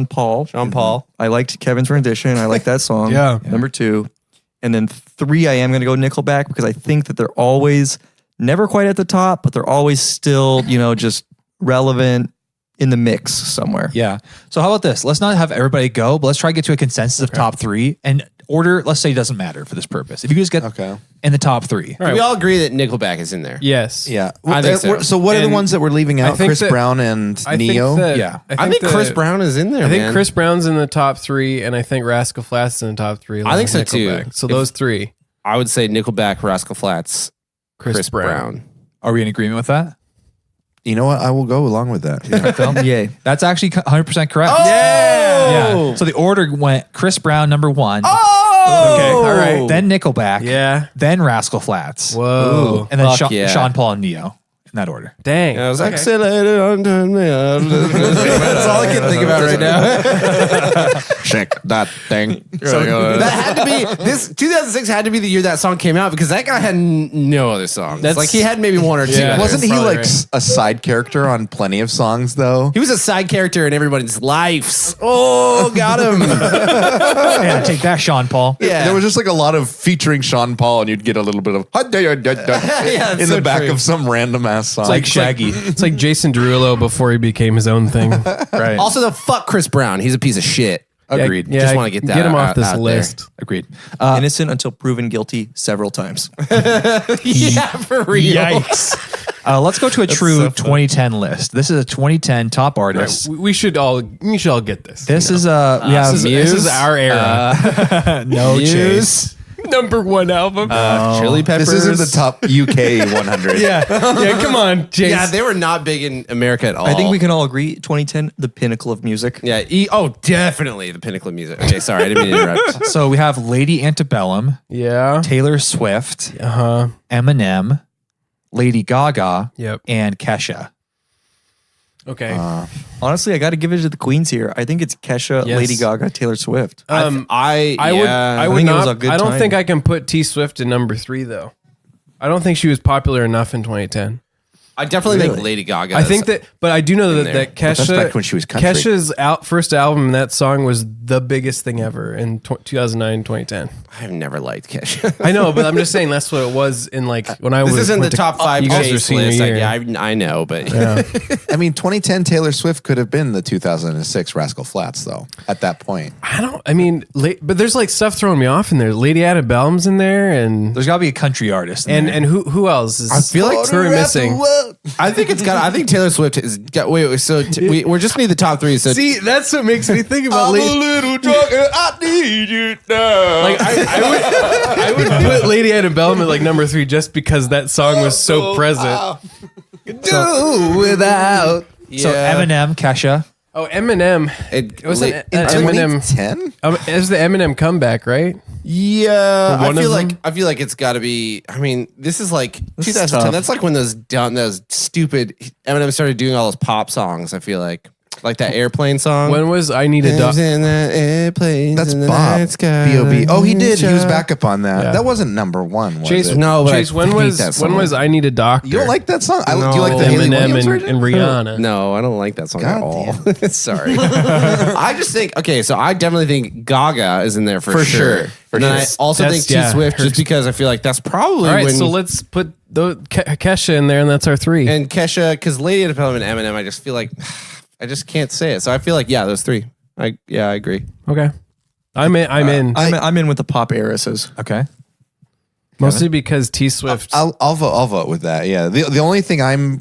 Paul. Sean Paul. I liked Kevin's rendition. I like that song. Yeah. Number 2. And then 3, I am going to go Nickelback because I think that they're always never quite at the top, but they're always still, just relevant in the mix somewhere. Yeah. So how about this? Let's not have everybody go, but let's try to get to a consensus of top 3 and order. Let's say doesn't matter for this purpose. If you just get Okay. in the top 3. We all agree that Nickelback is in there. Yes. Yeah. I think so. So what are the And ones that we're leaving I out? think Chris that- Brown and I Neo? think that, Yeah. I think Chris that- Brown is in there. I think man. Chris Brown's in the top 3, and I think Rascal Flatts is in the top 3. along I think with so, too. Nickelback. So those 3. I would say Nickelback, Rascal Flatts, Chris Brown. Are we in agreement with that? You know what? I will go along with that. Yeah. Yay. That's actually 100% correct. Yeah. Yeah. So the order went Chris Brown number 1. Oh, Okay. All right. Then Nickelback. Yeah. Then Rascal Flats. Whoa. And then Fuck yeah. Sean Paul and Neo. in that order. Dang. I was accelerated on That's all I can think about right now. Shake that thing. That had to be this 2006 had to be the year that song came out because that guy had no other songs. That's- Like he had maybe one or two. Yeah. others. Wasn't he Probably like right. a side character on plenty of songs though? He was a side character in everybody's lives. Oh, got him. Yeah, take that, Sean Paul. Yeah. There was just like a lot of featuring Sean Paul, and you'd get a little bit of in it's the so back true. of some random ass song. Like Shaggy. It's like Jason Derulo before he became his own thing. Right. Also, the fuck Chris Brown. He's a piece of shit. Agreed. Yeah, Just wanna get that him off out this there. list. Agreed. Innocent until proven guilty several times. Yeah, for real. Yikes. Let's go to a true 2010 list. This is a 2010 top artist. We should all get this. This is we have This is our era. no Muse. chase. Number one album. Chili Peppers. This isn't the top UK 100. yeah, come on, Jace. Yeah, they were not big in America at all. I think we can all agree 2010, the pinnacle of music. Yeah. Definitely the pinnacle of music. Okay, sorry, I didn't mean to interrupt. So we have Lady Antebellum, Yeah. Taylor Swift, Uh huh. Eminem, Lady Gaga, Yep. and Kesha. Okay. Honestly, I got to give it to the queens here. I think it's Kesha, Yes. Lady Gaga, Taylor Swift. I would. I would think it was not. a good I don't time. think I can put T Swift in number 3 though. I don't think she was popular enough in 2010. I definitely think Lady Gaga. I think that, but I do know that, there. that that's Kesha, back when she was country. Kesha's first album, that song was the biggest thing ever in 2009, 2010. I've never liked Kesha. I know, but I'm just saying that's what it was in like when I was. This isn't the went to- top 5 You guys are Chase senior list. year. Yeah, I know, but I mean, 2010 Taylor Swift could have been the 2006 Rascal Flatts, though, at that point. I mean, but there's like stuff throwing me off in there. Lady Antebellum's in there, and There's got to be a country artist. in there. and who else is? I feel like who are we missing. I think it's got. I think Taylor Swift is. Wait. So we're just need the top 3. So See, that's what makes me think about Lady. little drunk and I need you now. Like I would put Lady Antebellum at like number 3 just because that song was so present. do without. So Eminem, Kesha. Oh, Eminem. It It was an in Eminem. 2010? It was the Eminem comeback, right? Yeah, One of them? I feel like it's got to be. I mean, this is like This is 2010. tough. That's like when those stupid Eminem started doing all those pop songs. I feel like that airplane song. When was I Need a Dog? in the airplane. That's Bob. B.O.B. Oh, he did. He was back up on that. Yeah. That wasn't number 1, was Chase, it? No, but Chase, I when hate was that song. when was I Need a Doctor? You don't like that song? Do you like the No. Haley Eminem Williams and, version? and Rihanna? No, I don't like that song at God all. Sorry. I just think, okay, so I definitely think Gaga is in there for sure. For And then I sure. also That's- think T yeah, Swift her- just because I feel like that's probably All right, when. so let's put Kesha in there, and that's our 3. and Kesha, because Lady Antebellum and Eminem, I just feel like I just can't say it. So I feel like, yeah, those 3. I agree. Okay, I'm in. I'm in with the pop heiresses. Okay. Mostly because T Swift. I'll vote with that. Yeah. The only thing I'm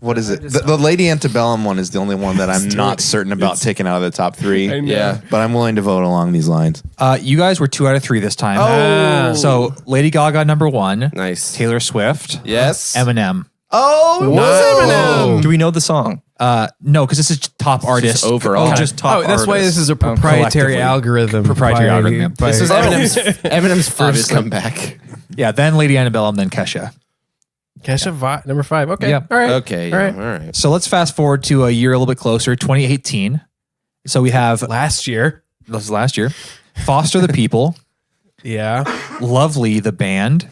what is it? The Lady Antebellum one is the only one that I'm not certain about taking out of the top 3. I know. Yeah. But I'm willing to vote along these lines. You guys were 2 out of 3 this time. Oh. So Lady Gaga number 1, Nice. Taylor Swift, Yes. Eminem. Oh, it was Eminem. Do we know the song? No, because this is top artist overall. Oh, just top that's why this artists. is a proprietary collectively. algorithm. Proprietary algorithm. This was Eminem's first Obviously. comeback. Yeah, then Lady Antebellum, then Kesha. Kesha number 5. Okay. Yeah. All right. Okay. All right. All right. So let's fast forward to a year a little bit closer, 2018. So we have, Last year. this was last year, Foster the People, Yeah. Lovely the Band,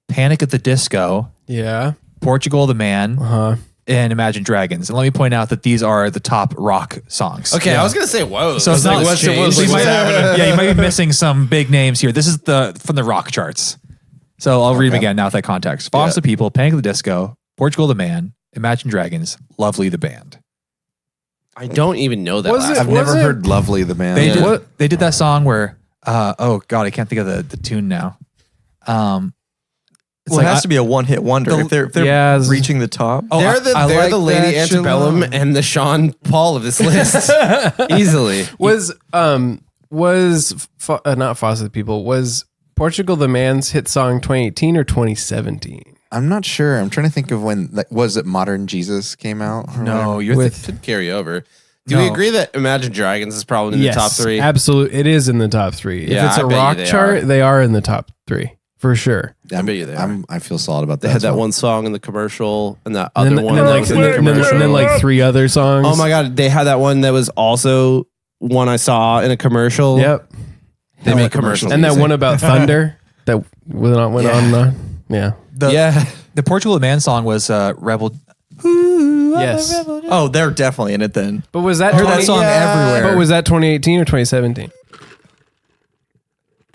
Panic at the Disco, Yeah. Portugal the Man, Uh-huh. and Imagine Dragons. And let me point out that these are the top rock songs. Okay, I was gonna say, whoa. So it's not what's so changed? you What's might- happening? Yeah, you might be missing some big names here. This is from the rock charts. So I'll read them again now with that context. Foster the People, Panic at the Disco, Portugal the Man, Imagine Dragons, Lovely the Band. I don't even know that. Was last it- I've one. never it? heard Lovely the Band. They Yeah. did. They did that song where, oh God, I can't think of the tune now. It's Well, like, it has to be a one-hit wonder. the- if they're Yeah, reaching the top. oh, They're the I like Lady that Antebellum Shalom. and the Sean Paul of this list. Easily. Was not Foster the People, was Portugal the Man's hit song 2018 or 2017? I'm not sure. I'm trying to think of when, was it Modern Jesus came out? or No, whatever? you're With Should carry over. Do we No. agree that Imagine Dragons is probably in the top 3? Absolutely. It is in the top 3. Yeah, if it's I a bet you rock they chart, are. they are in the top 3 for sure. I bet you they are. I feel solid about that. They had as that well. one song in the commercial and that And other then, one. and then, that like, was in the and commercial. then, like 3 other songs. Oh my God. They had that one that was also one I saw in a commercial. Yep. They make commercials. And that one about thunder that went on and on. Yeah. The Portugal the Man song was Rebel. Yes. Oh, they're definitely in it then. But was that I heard that song everywhere. But was that 2018 or 2017?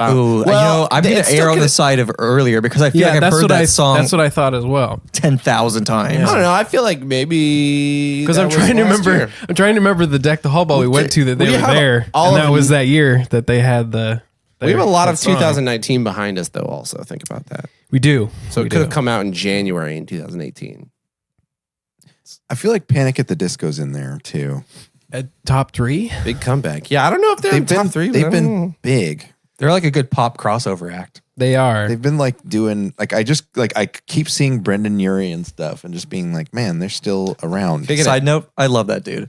Ooh, I'm going to err on the side of earlier because I feel like I've heard that song That's what I thought as well. 10,000 times. I don't know. I feel like maybe Because that I'm was trying to last remember. year. I'm trying to remember the Deck the Hall Ball we went to that they we were have there, all and of that was them. that year that they had the. We have a lot of that song. 2019 behind us, though. Also, think about that. We do. So We it could have do. come out in January in 2018. I feel like Panic at the Disco's in there too. At top 3. Big comeback. Yeah, I don't know if they're in top 3. They've been big. They're like a good pop crossover act. They are. They've been like doing like I keep seeing Brendan Urie and stuff and just being like, man, they're still around. Side note, I love that dude.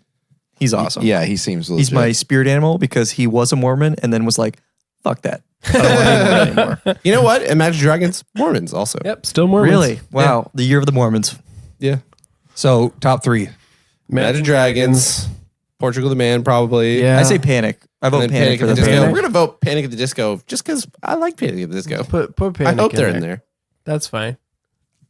He's awesome. Yeah, he seems legit. He's my spirit animal because he was a Mormon and then was like, fuck that. I don't want to be a Mormon anymore. You know what? Imagine Dragons, Mormons also. Yep. Still more. Really? Wow. The year of the Mormons. Yeah. So top 3. Imagine Dragons, Portugal the Man, probably. Yeah. I say Panic. I vote And then Panic for the at the Disco. Panic. We're gonna vote Panic at the Disco just because I like Panic at the Disco. Put I Panic hope they're in there. That's fine.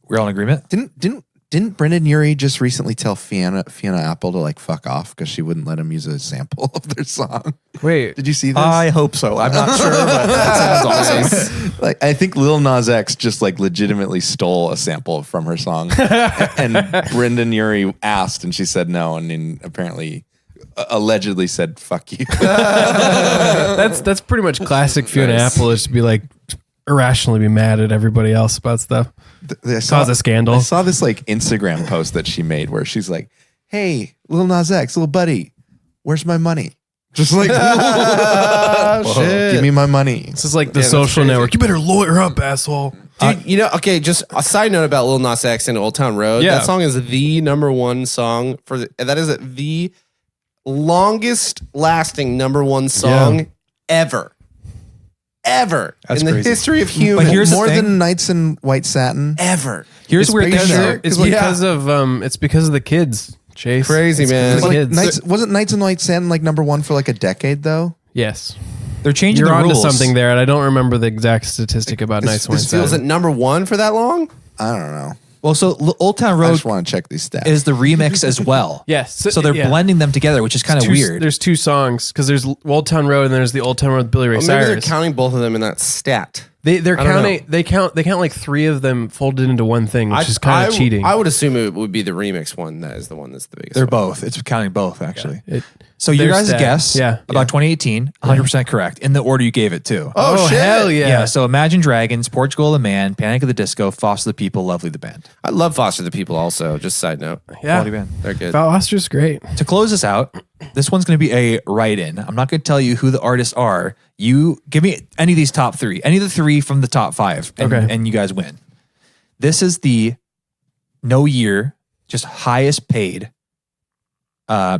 We're all in agreement. Didn't Brendan Urie just recently tell Fiona Apple to like fuck off because she wouldn't let him use a sample of their song? Wait. Did you see this? I hope so. I'm not sure, but that sounds awesome. Like I think Lil Nas X just like legitimately stole a sample from her song, and Brendan Urie asked, and she said no, and then apparently, allegedly said "fuck you." That's pretty much classic Fiona Apple is to be like irrationally be mad at everybody else about stuff. Cause a scandal. I saw this like Instagram post that she made where she's like, "Hey, Lil Nas X, little buddy, where's my money?" Just like, Shit. give me my money. This is like the Yeah, that's social crazy. network. You better lawyer up, asshole. Dude, you know, okay, just a side note about Lil Nas X and Old Town Road. Yeah. That song is the #1 song that is the longest lasting #1 song ever. Ever. That's in the crazy. history of human. But here's the More thing. than Nights in White Satin. ever. Here's It's where because things of- are. It's because of the kids, Chase. Crazy, man. The Like, kids. wasn't Nights in White Satin like #1 for like a decade though? Yes. They're changing You're the onto rules. something there, and I don't remember the exact statistic about Nice One Was it Seven. #1 for that long? I don't know. Well, so Old Town I Road just want to check these stats. is the remix as well. Yes. So they're yeah. blending them together, which is kind of weird. There's 2 songs because there's Old Town Road and there's the Old Town Road with Billy Ray Or maybe they're Cyrus. counting both of them in that stat. They're I don't counting. know. They count like 3 of them folded into one thing, which is kind of cheating. I would assume it would be the remix one that is the one that's the biggest. They're one. both. It's counting both, actually. It- So your Their guys' stat. guess Yeah. about 2018, 100% correct in the order you gave it to. Oh, shit. hell yeah! Yeah, so Imagine Dragons, Portugal the Man, Panic at the Disco, Foster the People, Lovely the Band. I love Foster the People also. Just side note. Yeah. Quality band. They're good. Val Oster's great. To close this out, this one's going to be a write-in. I'm not going to tell you who the artists are. You give me any of these top 3, any of the 3 from the top 5, and, Okay. and you guys win. This is the no year, just highest paid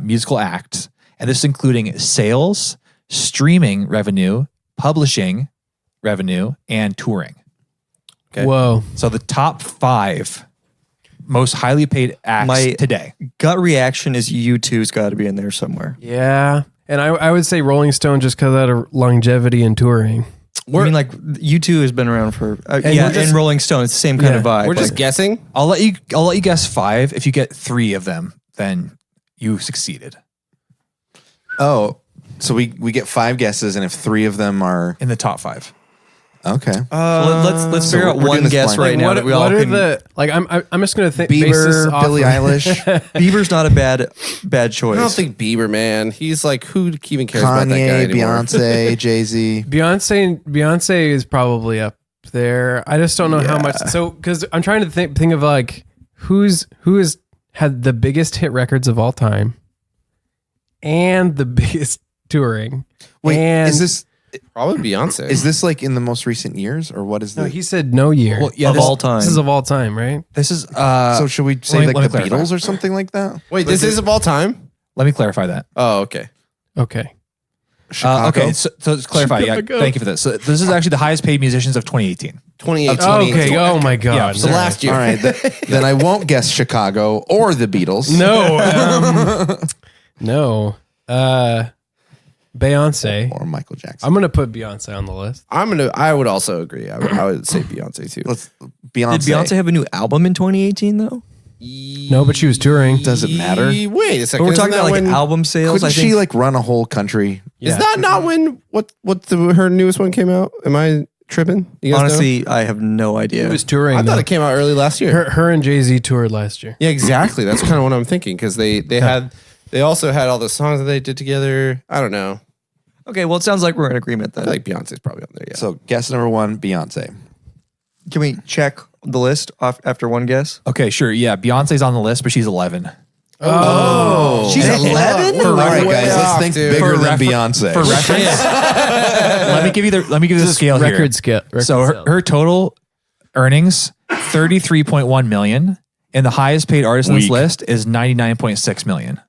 musical acts. And this is including sales, streaming revenue, publishing revenue, and touring. Okay. Whoa. So the top 5 most highly paid acts today. Gut reaction is U2's got to be in there somewhere. Yeah. And I would say Rolling Stone just because out of longevity and touring. I mean, like U2 has been around for we're and just- Rolling Stone. It's the same kind of vibe. We're just Like, guessing. I'll let you guess 5. If you get 3 of them, then you succeeded Oh, so we get 5 guesses, and if 3 of them are in the top 5. okay, let's So figure out we're doing one this guess blind. right now that we all what are can. the like? I'm just gonna think. base this Bieber, off Billie of- Eilish, Bieber's not a bad choice. I don't think Bieber, man. He's like, who even cares about that guy Kanye, anymore? Beyonce, Jay-Z. Beyonce is probably up there. I just don't know how much. So because I'm trying to think of like who has had the biggest hit records of all time, and the biggest touring. Wait, and Probably Beyonce. is this like in the most recent years, or what is no? the? He said no year. Well, yeah, Of all time. This is of all time, right? This is so should we say let me like the clarify. Beatles or something like that? Wait, this is of all time? let me clarify that. Oh, okay. Okay. Chicago. Okay, so let's clarify. Yeah, Chicago. thank you for this. So this is actually the highest paid musicians of 2018. 2018. Okay. Oh my God. Yeah, So last year. All right, then I won't guess Chicago or the Beatles. No. No. Beyonce. Or Michael Jackson. I'm gonna put Beyonce on the list. I would also agree. I would say Beyonce too. Let's Did Beyonce have a new album in 2018 though? No, but she was touring. Does it matter? Wait a second. But we're isn't talking that about like when- album sales. Couldn't I think she like run a whole country? Is that not when her newest one came out? Am I tripping? You guys know? honestly, I have no idea. She was touring. I thought though. it came out early last year. Her and Jay-Z toured last year. Yeah, exactly. That's kind of what I'm thinking because they also had all the songs that they did together. I don't know. Okay, well, it sounds like we're in agreement I then. feel like Beyonce's probably on there. Yeah. So guess number one, Beyonce. Can we check the list off after one guess? Okay, sure. Yeah, Beyonce's on the list, but she's 11. Oh, She's 11? All right, Way guys, let's off, think dude. bigger For than refer- Beyonce. For reference, let me give you the scale here. Record scale. So her total earnings 33.1 million, and the highest paid artist on this Weak. list is 99.6 million.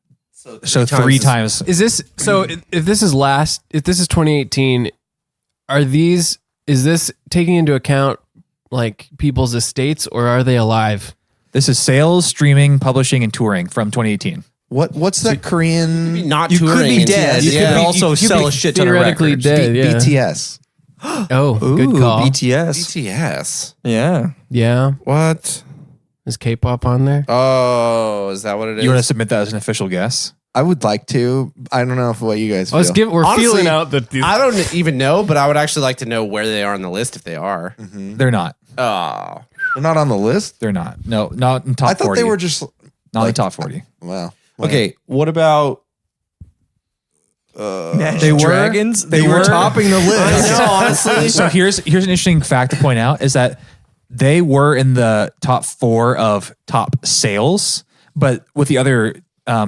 So three times. Is this so? If this is 2018, is this taking into account like people's estates, or are they alive? This is sales, streaming, publishing, and touring from 2018 What's that Korean not You could touring be in dead. 2000. You could also sell a shit ton of theoretically records. dead. Yeah. BTS? Oh, good Ooh, call. BTS. BTS. Yeah. Yeah. What? Is K-pop on there? Oh, is that what it is? You want to submit that as an official guess? I would like to. I don't know what you guys feel. We're Honestly, feeling out that these. I don't even know, but I would actually like to know where they are on the list if they are. They're not. Oh, They're not on the list. They're not. No, not in top I thought 40. they were just not in like- the top 40. well. okay. What about? They were Dragons. They were were- topping the list. I know, honestly. So here's an interesting fact to point out is that they were in the top 4 of top sales, but with the other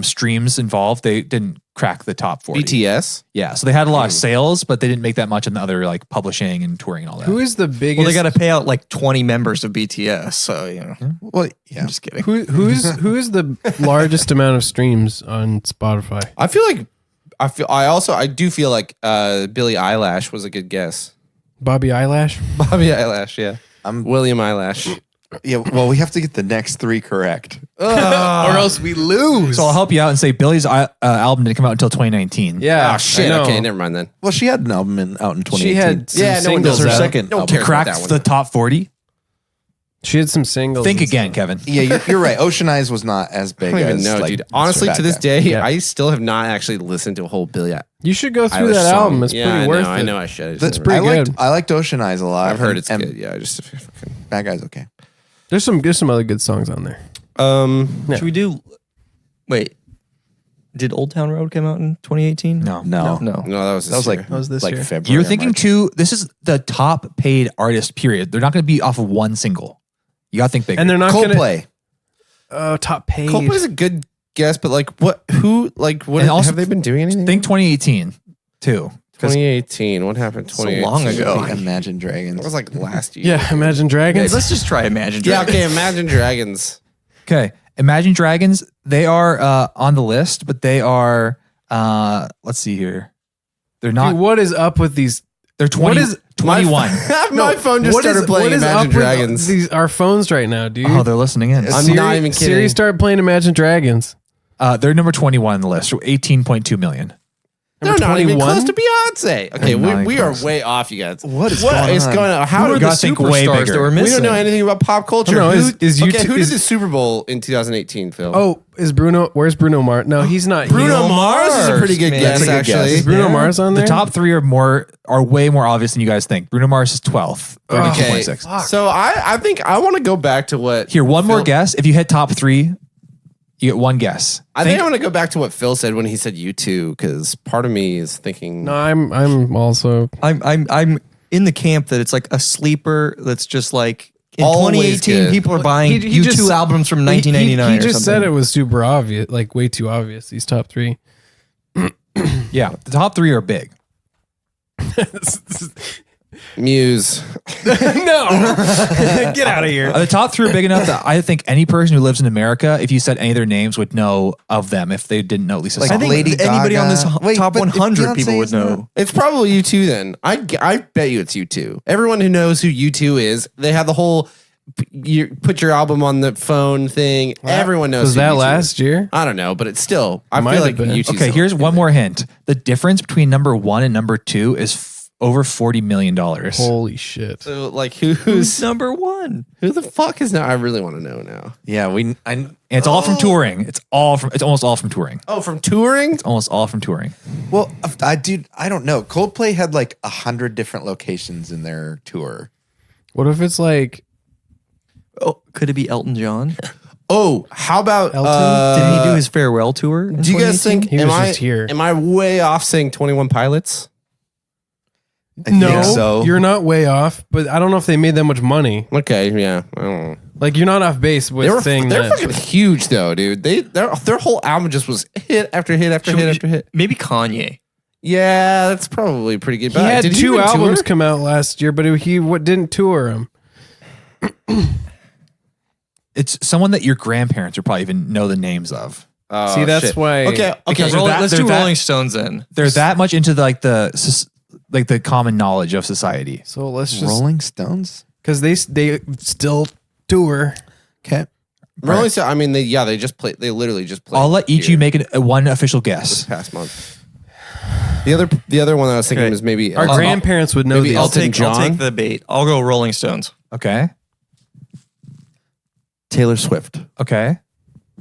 streams involved, they didn't crack the top 40. BTS. Yeah, so they had a lot of sales, but they didn't make that much in the other like publishing and touring and all that. Who is the biggest? Well, they got to pay out like 20 members of BTS. So, you know, Well, yeah. I'm just kidding. who is the largest amount of streams on Spotify? I do feel like Billie Eilish was a good guess. Bobby Eyelash. Bobby Eyelash, yeah. I'm William Eyelash. Yeah. Well, we have to get the next 3 correct. Or else we lose. So I'll help you out and say Billy's album didn't come out until 2019. Yeah. Oh shit. I know. Okay, never mind then. Well, she had an album out in 2018. She had some Yeah, no one singles. knows her out. second. No one album. cares about that Cracked one. the top 40. She had some singles. Think and again, stuff. Kevin. Yeah, you're right. Ocean Eyes was not as I big don't even as know, like, dude. Mr. Honestly, Bad to this Guy. day, Yeah. I still have not actually listened to a whole Billie You should go through Eilish that song. album. It's Yeah, pretty worth it. I know I should. The- It's pretty good. I liked Ocean Eyes a lot. I've heard it's and good. Yeah, I just Bad Guy's okay. There's some other good songs on there. Should we do? Wait, did Old Town Road come out in 2018? No. No, No. no, that was that was like was this like year. February. You're or thinking March. too, this is the top paid artist, period. They're not going to be off of one single. You got to think bigger. And they're not going to. Coldplay. Oh, top paid. Coldplay's a good guess, but like what? Who? Like what? And also have they been doing anything? think 2018 too. 'Cause 2018. What happened? So 2018? long ago. Imagine Dragons. That was like last year. Yeah, Imagine Dragons. Let's just try Imagine Yeah. Dragons. Okay. Imagine Dragons. Okay. Imagine Dragons, they are on the list, but they are, let's see here. They're not, Dude, what is up with these? they're 20, what is- 21. My phone just started playing Imagine Dragons. These our phones right now, dude? Oh, they're listening in. I'm not even kidding. Siri, start playing Imagine Dragons. They're number 21 on the list, 18.2 million. They're Number not even 21? close to Beyonce. Okay, They're not we are close. way off, you guys. What is What going is on? going on? How Who did are the gotta think way superstars bigger. that we're we missing? don't know anything about pop culture. No, Who- is okay, YouTube- who is- did the Super Bowl in 2018, Phil? Oh, is Bruno? Where's Bruno Mars? No, he's not. Bruno here. Mars is a pretty good Man, guess, that's a good actually. guess. Is Bruno Yeah. Mars on there? The top 3 are way more obvious than you guys think. Bruno Mars is 12th, Okay, 32.6. so I think I want to go back to what Here, one more Phil- guess. If you hit top 3, you get one guess. I think I want to go back to what Phil said when he said U2, because part of me is thinking. No, I'm also. I'm in the camp that it's like a sleeper that's just like in Always 2018 good. people are buying He U2 just- albums from 1999 He or just said something. it was super obvious, like way too obvious. These top 3. Yeah, the top 3 are big. Muse. No, get out of here. The top three are big enough that I think any person who lives in America, if you said any of their names, would know of them if they didn't know at least a Like song. I think Lady anybody on this Gaga. Wait, top but if 100 Beyonce people would is not- know. It's probably U2 then. I bet you it's U2. Everyone who knows who U2 is, they have the whole you put your album on the phone thing. Everyone knows. Was who that U2 last is. year? I don't know, but it's still. I Might feel have like been. U2. Okay, here's one more hint. The difference between number 1 and number 2 is over $40 million. Holy shit. So like Who's number one? who the fuck is now? I really want to know now. Yeah, And it's all from touring. It's almost all from touring. Oh, from touring. Almost all from touring. well, I don't know. Coldplay had like 100 different locations in their tour. What if it's like Oh, could it be Elton John? Oh, how about Elton? Didn't he do his farewell tour? in Do you guys 2018? think He am was I just here. Am I way off saying 21 Pilots? I no? think so. You're not way off, but I don't know if they made that much money. Okay, yeah. I don't know. Like you're not off base with saying They're that. fucking huge though, dude. Their whole album just was hit after hit after hit after hit. Maybe Kanye. Yeah, that's probably pretty good. He had Did 2 even albums tour? come out last year, but he didn't tour them. It's someone that your grandparents would probably even know the names of. Oh, See, that's shit. why- Okay, Because okay. they're Let's they're do that- Rolling Stones then. They're that much into the common knowledge of society. So let's just Rolling Stones. because they still tour. Okay. Rolling Stone. I mean, they just play. They literally just play. I'll let each of you make one official guess. past month. The other one that I was thinking Okay. was maybe Our grandparents would know maybe these. I'll Elton take John? the bait. I'll go Rolling Stones. Okay. Taylor Swift. Okay.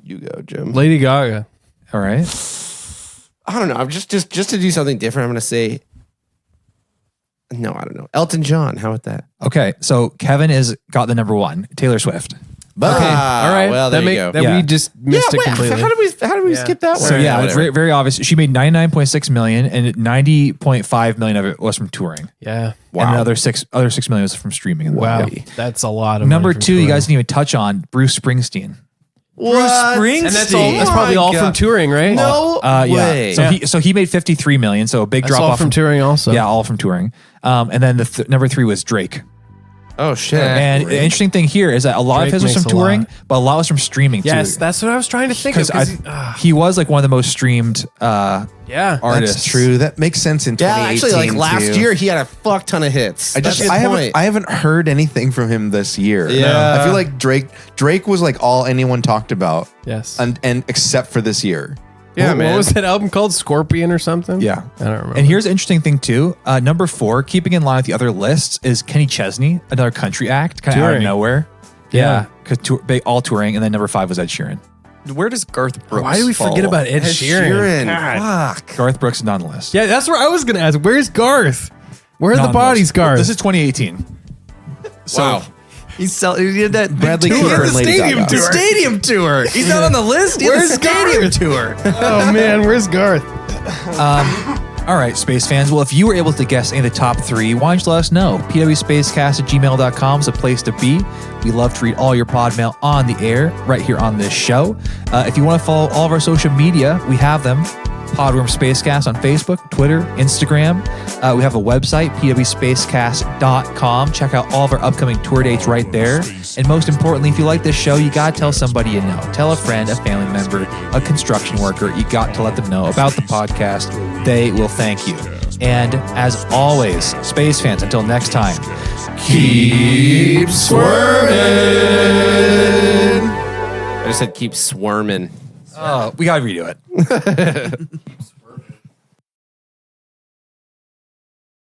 You go, Jim. Lady Gaga. All right. I don't know. I'm just to do something different. I'm gonna say. No, I don't know. Elton John. How about that? Okay. So Kevin has got the number 1, Taylor Swift. Okay. All right. Well, there you go. That Yeah. we just missed it wait, completely. how do we skip that one? So yeah, it's Whatever. very, very obvious. She made 99.6 million, and 90.5 million of it was from touring. Yeah. And another 6 million was from streaming. Wow. That's a lot of Number money from 2, you touring. guys didn't even touch on Bruce Springsteen. What? Springsteen. And that's probably Oh my all from God. touring, right? No way. Yeah. So he made 53 million. So a big That's drop all off from touring also. Yeah, all from touring. And then the number 3 was Drake. Oh shit. And the interesting thing here is that a lot Drake of his was makes from a touring, lot. but a lot was from streaming Yes, too. that's what I was trying to think of. Because 'cause he was like one of the most streamed yeah. artists. That's true. That makes sense in Yeah, 2018. actually, like last too. year, he had a fuck ton of hits. I haven't heard anything from him this year. Yeah. I feel like Drake was like all anyone talked about, Yes. and except for this year. Yeah, what, man. What was that album called? Scorpion or something? Yeah. I don't remember. And here's the interesting thing too. Number 4, keeping in line with the other lists, is Kenny Chesney, another country act, kind of out of Touring. nowhere. Yeah. because all touring. And then number 5 was Ed Sheeran. Where does Garth Brooks Why do we forget fall? about Ed Sheeran? God. Fuck. Garth Brooks is not on the list. Yeah, that's where I was going to ask. Where's Garth? Where are Not the on bodies, list. Garth? This is 2018. Wow. He did that big Bradley tour. Cooper and Lady stadium Gaga. tour. Stadium tour. He's not on the list. He Where's has a stadium tour. Oh, man. Where's Garth? All right, space fans. Well, if you were able to guess any of the top 3, why don't you let us know? pwspacecast@gmail.com is a place to be. We love to read all your pod mail on the air right here on this show. If you want to follow all of our social media, we have them. Podworms Spacecast on Facebook, Twitter, Instagram. We have a website, pwspacecast.com. Check out all of our upcoming tour dates right there. And most importantly, if you like this show, you got to tell somebody you know. Tell a friend, a family member, a construction worker. You got to let them know about the podcast. They will thank you. And as always, space fans, until next time, keep swerving. I just said keep swarming. We got to redo it.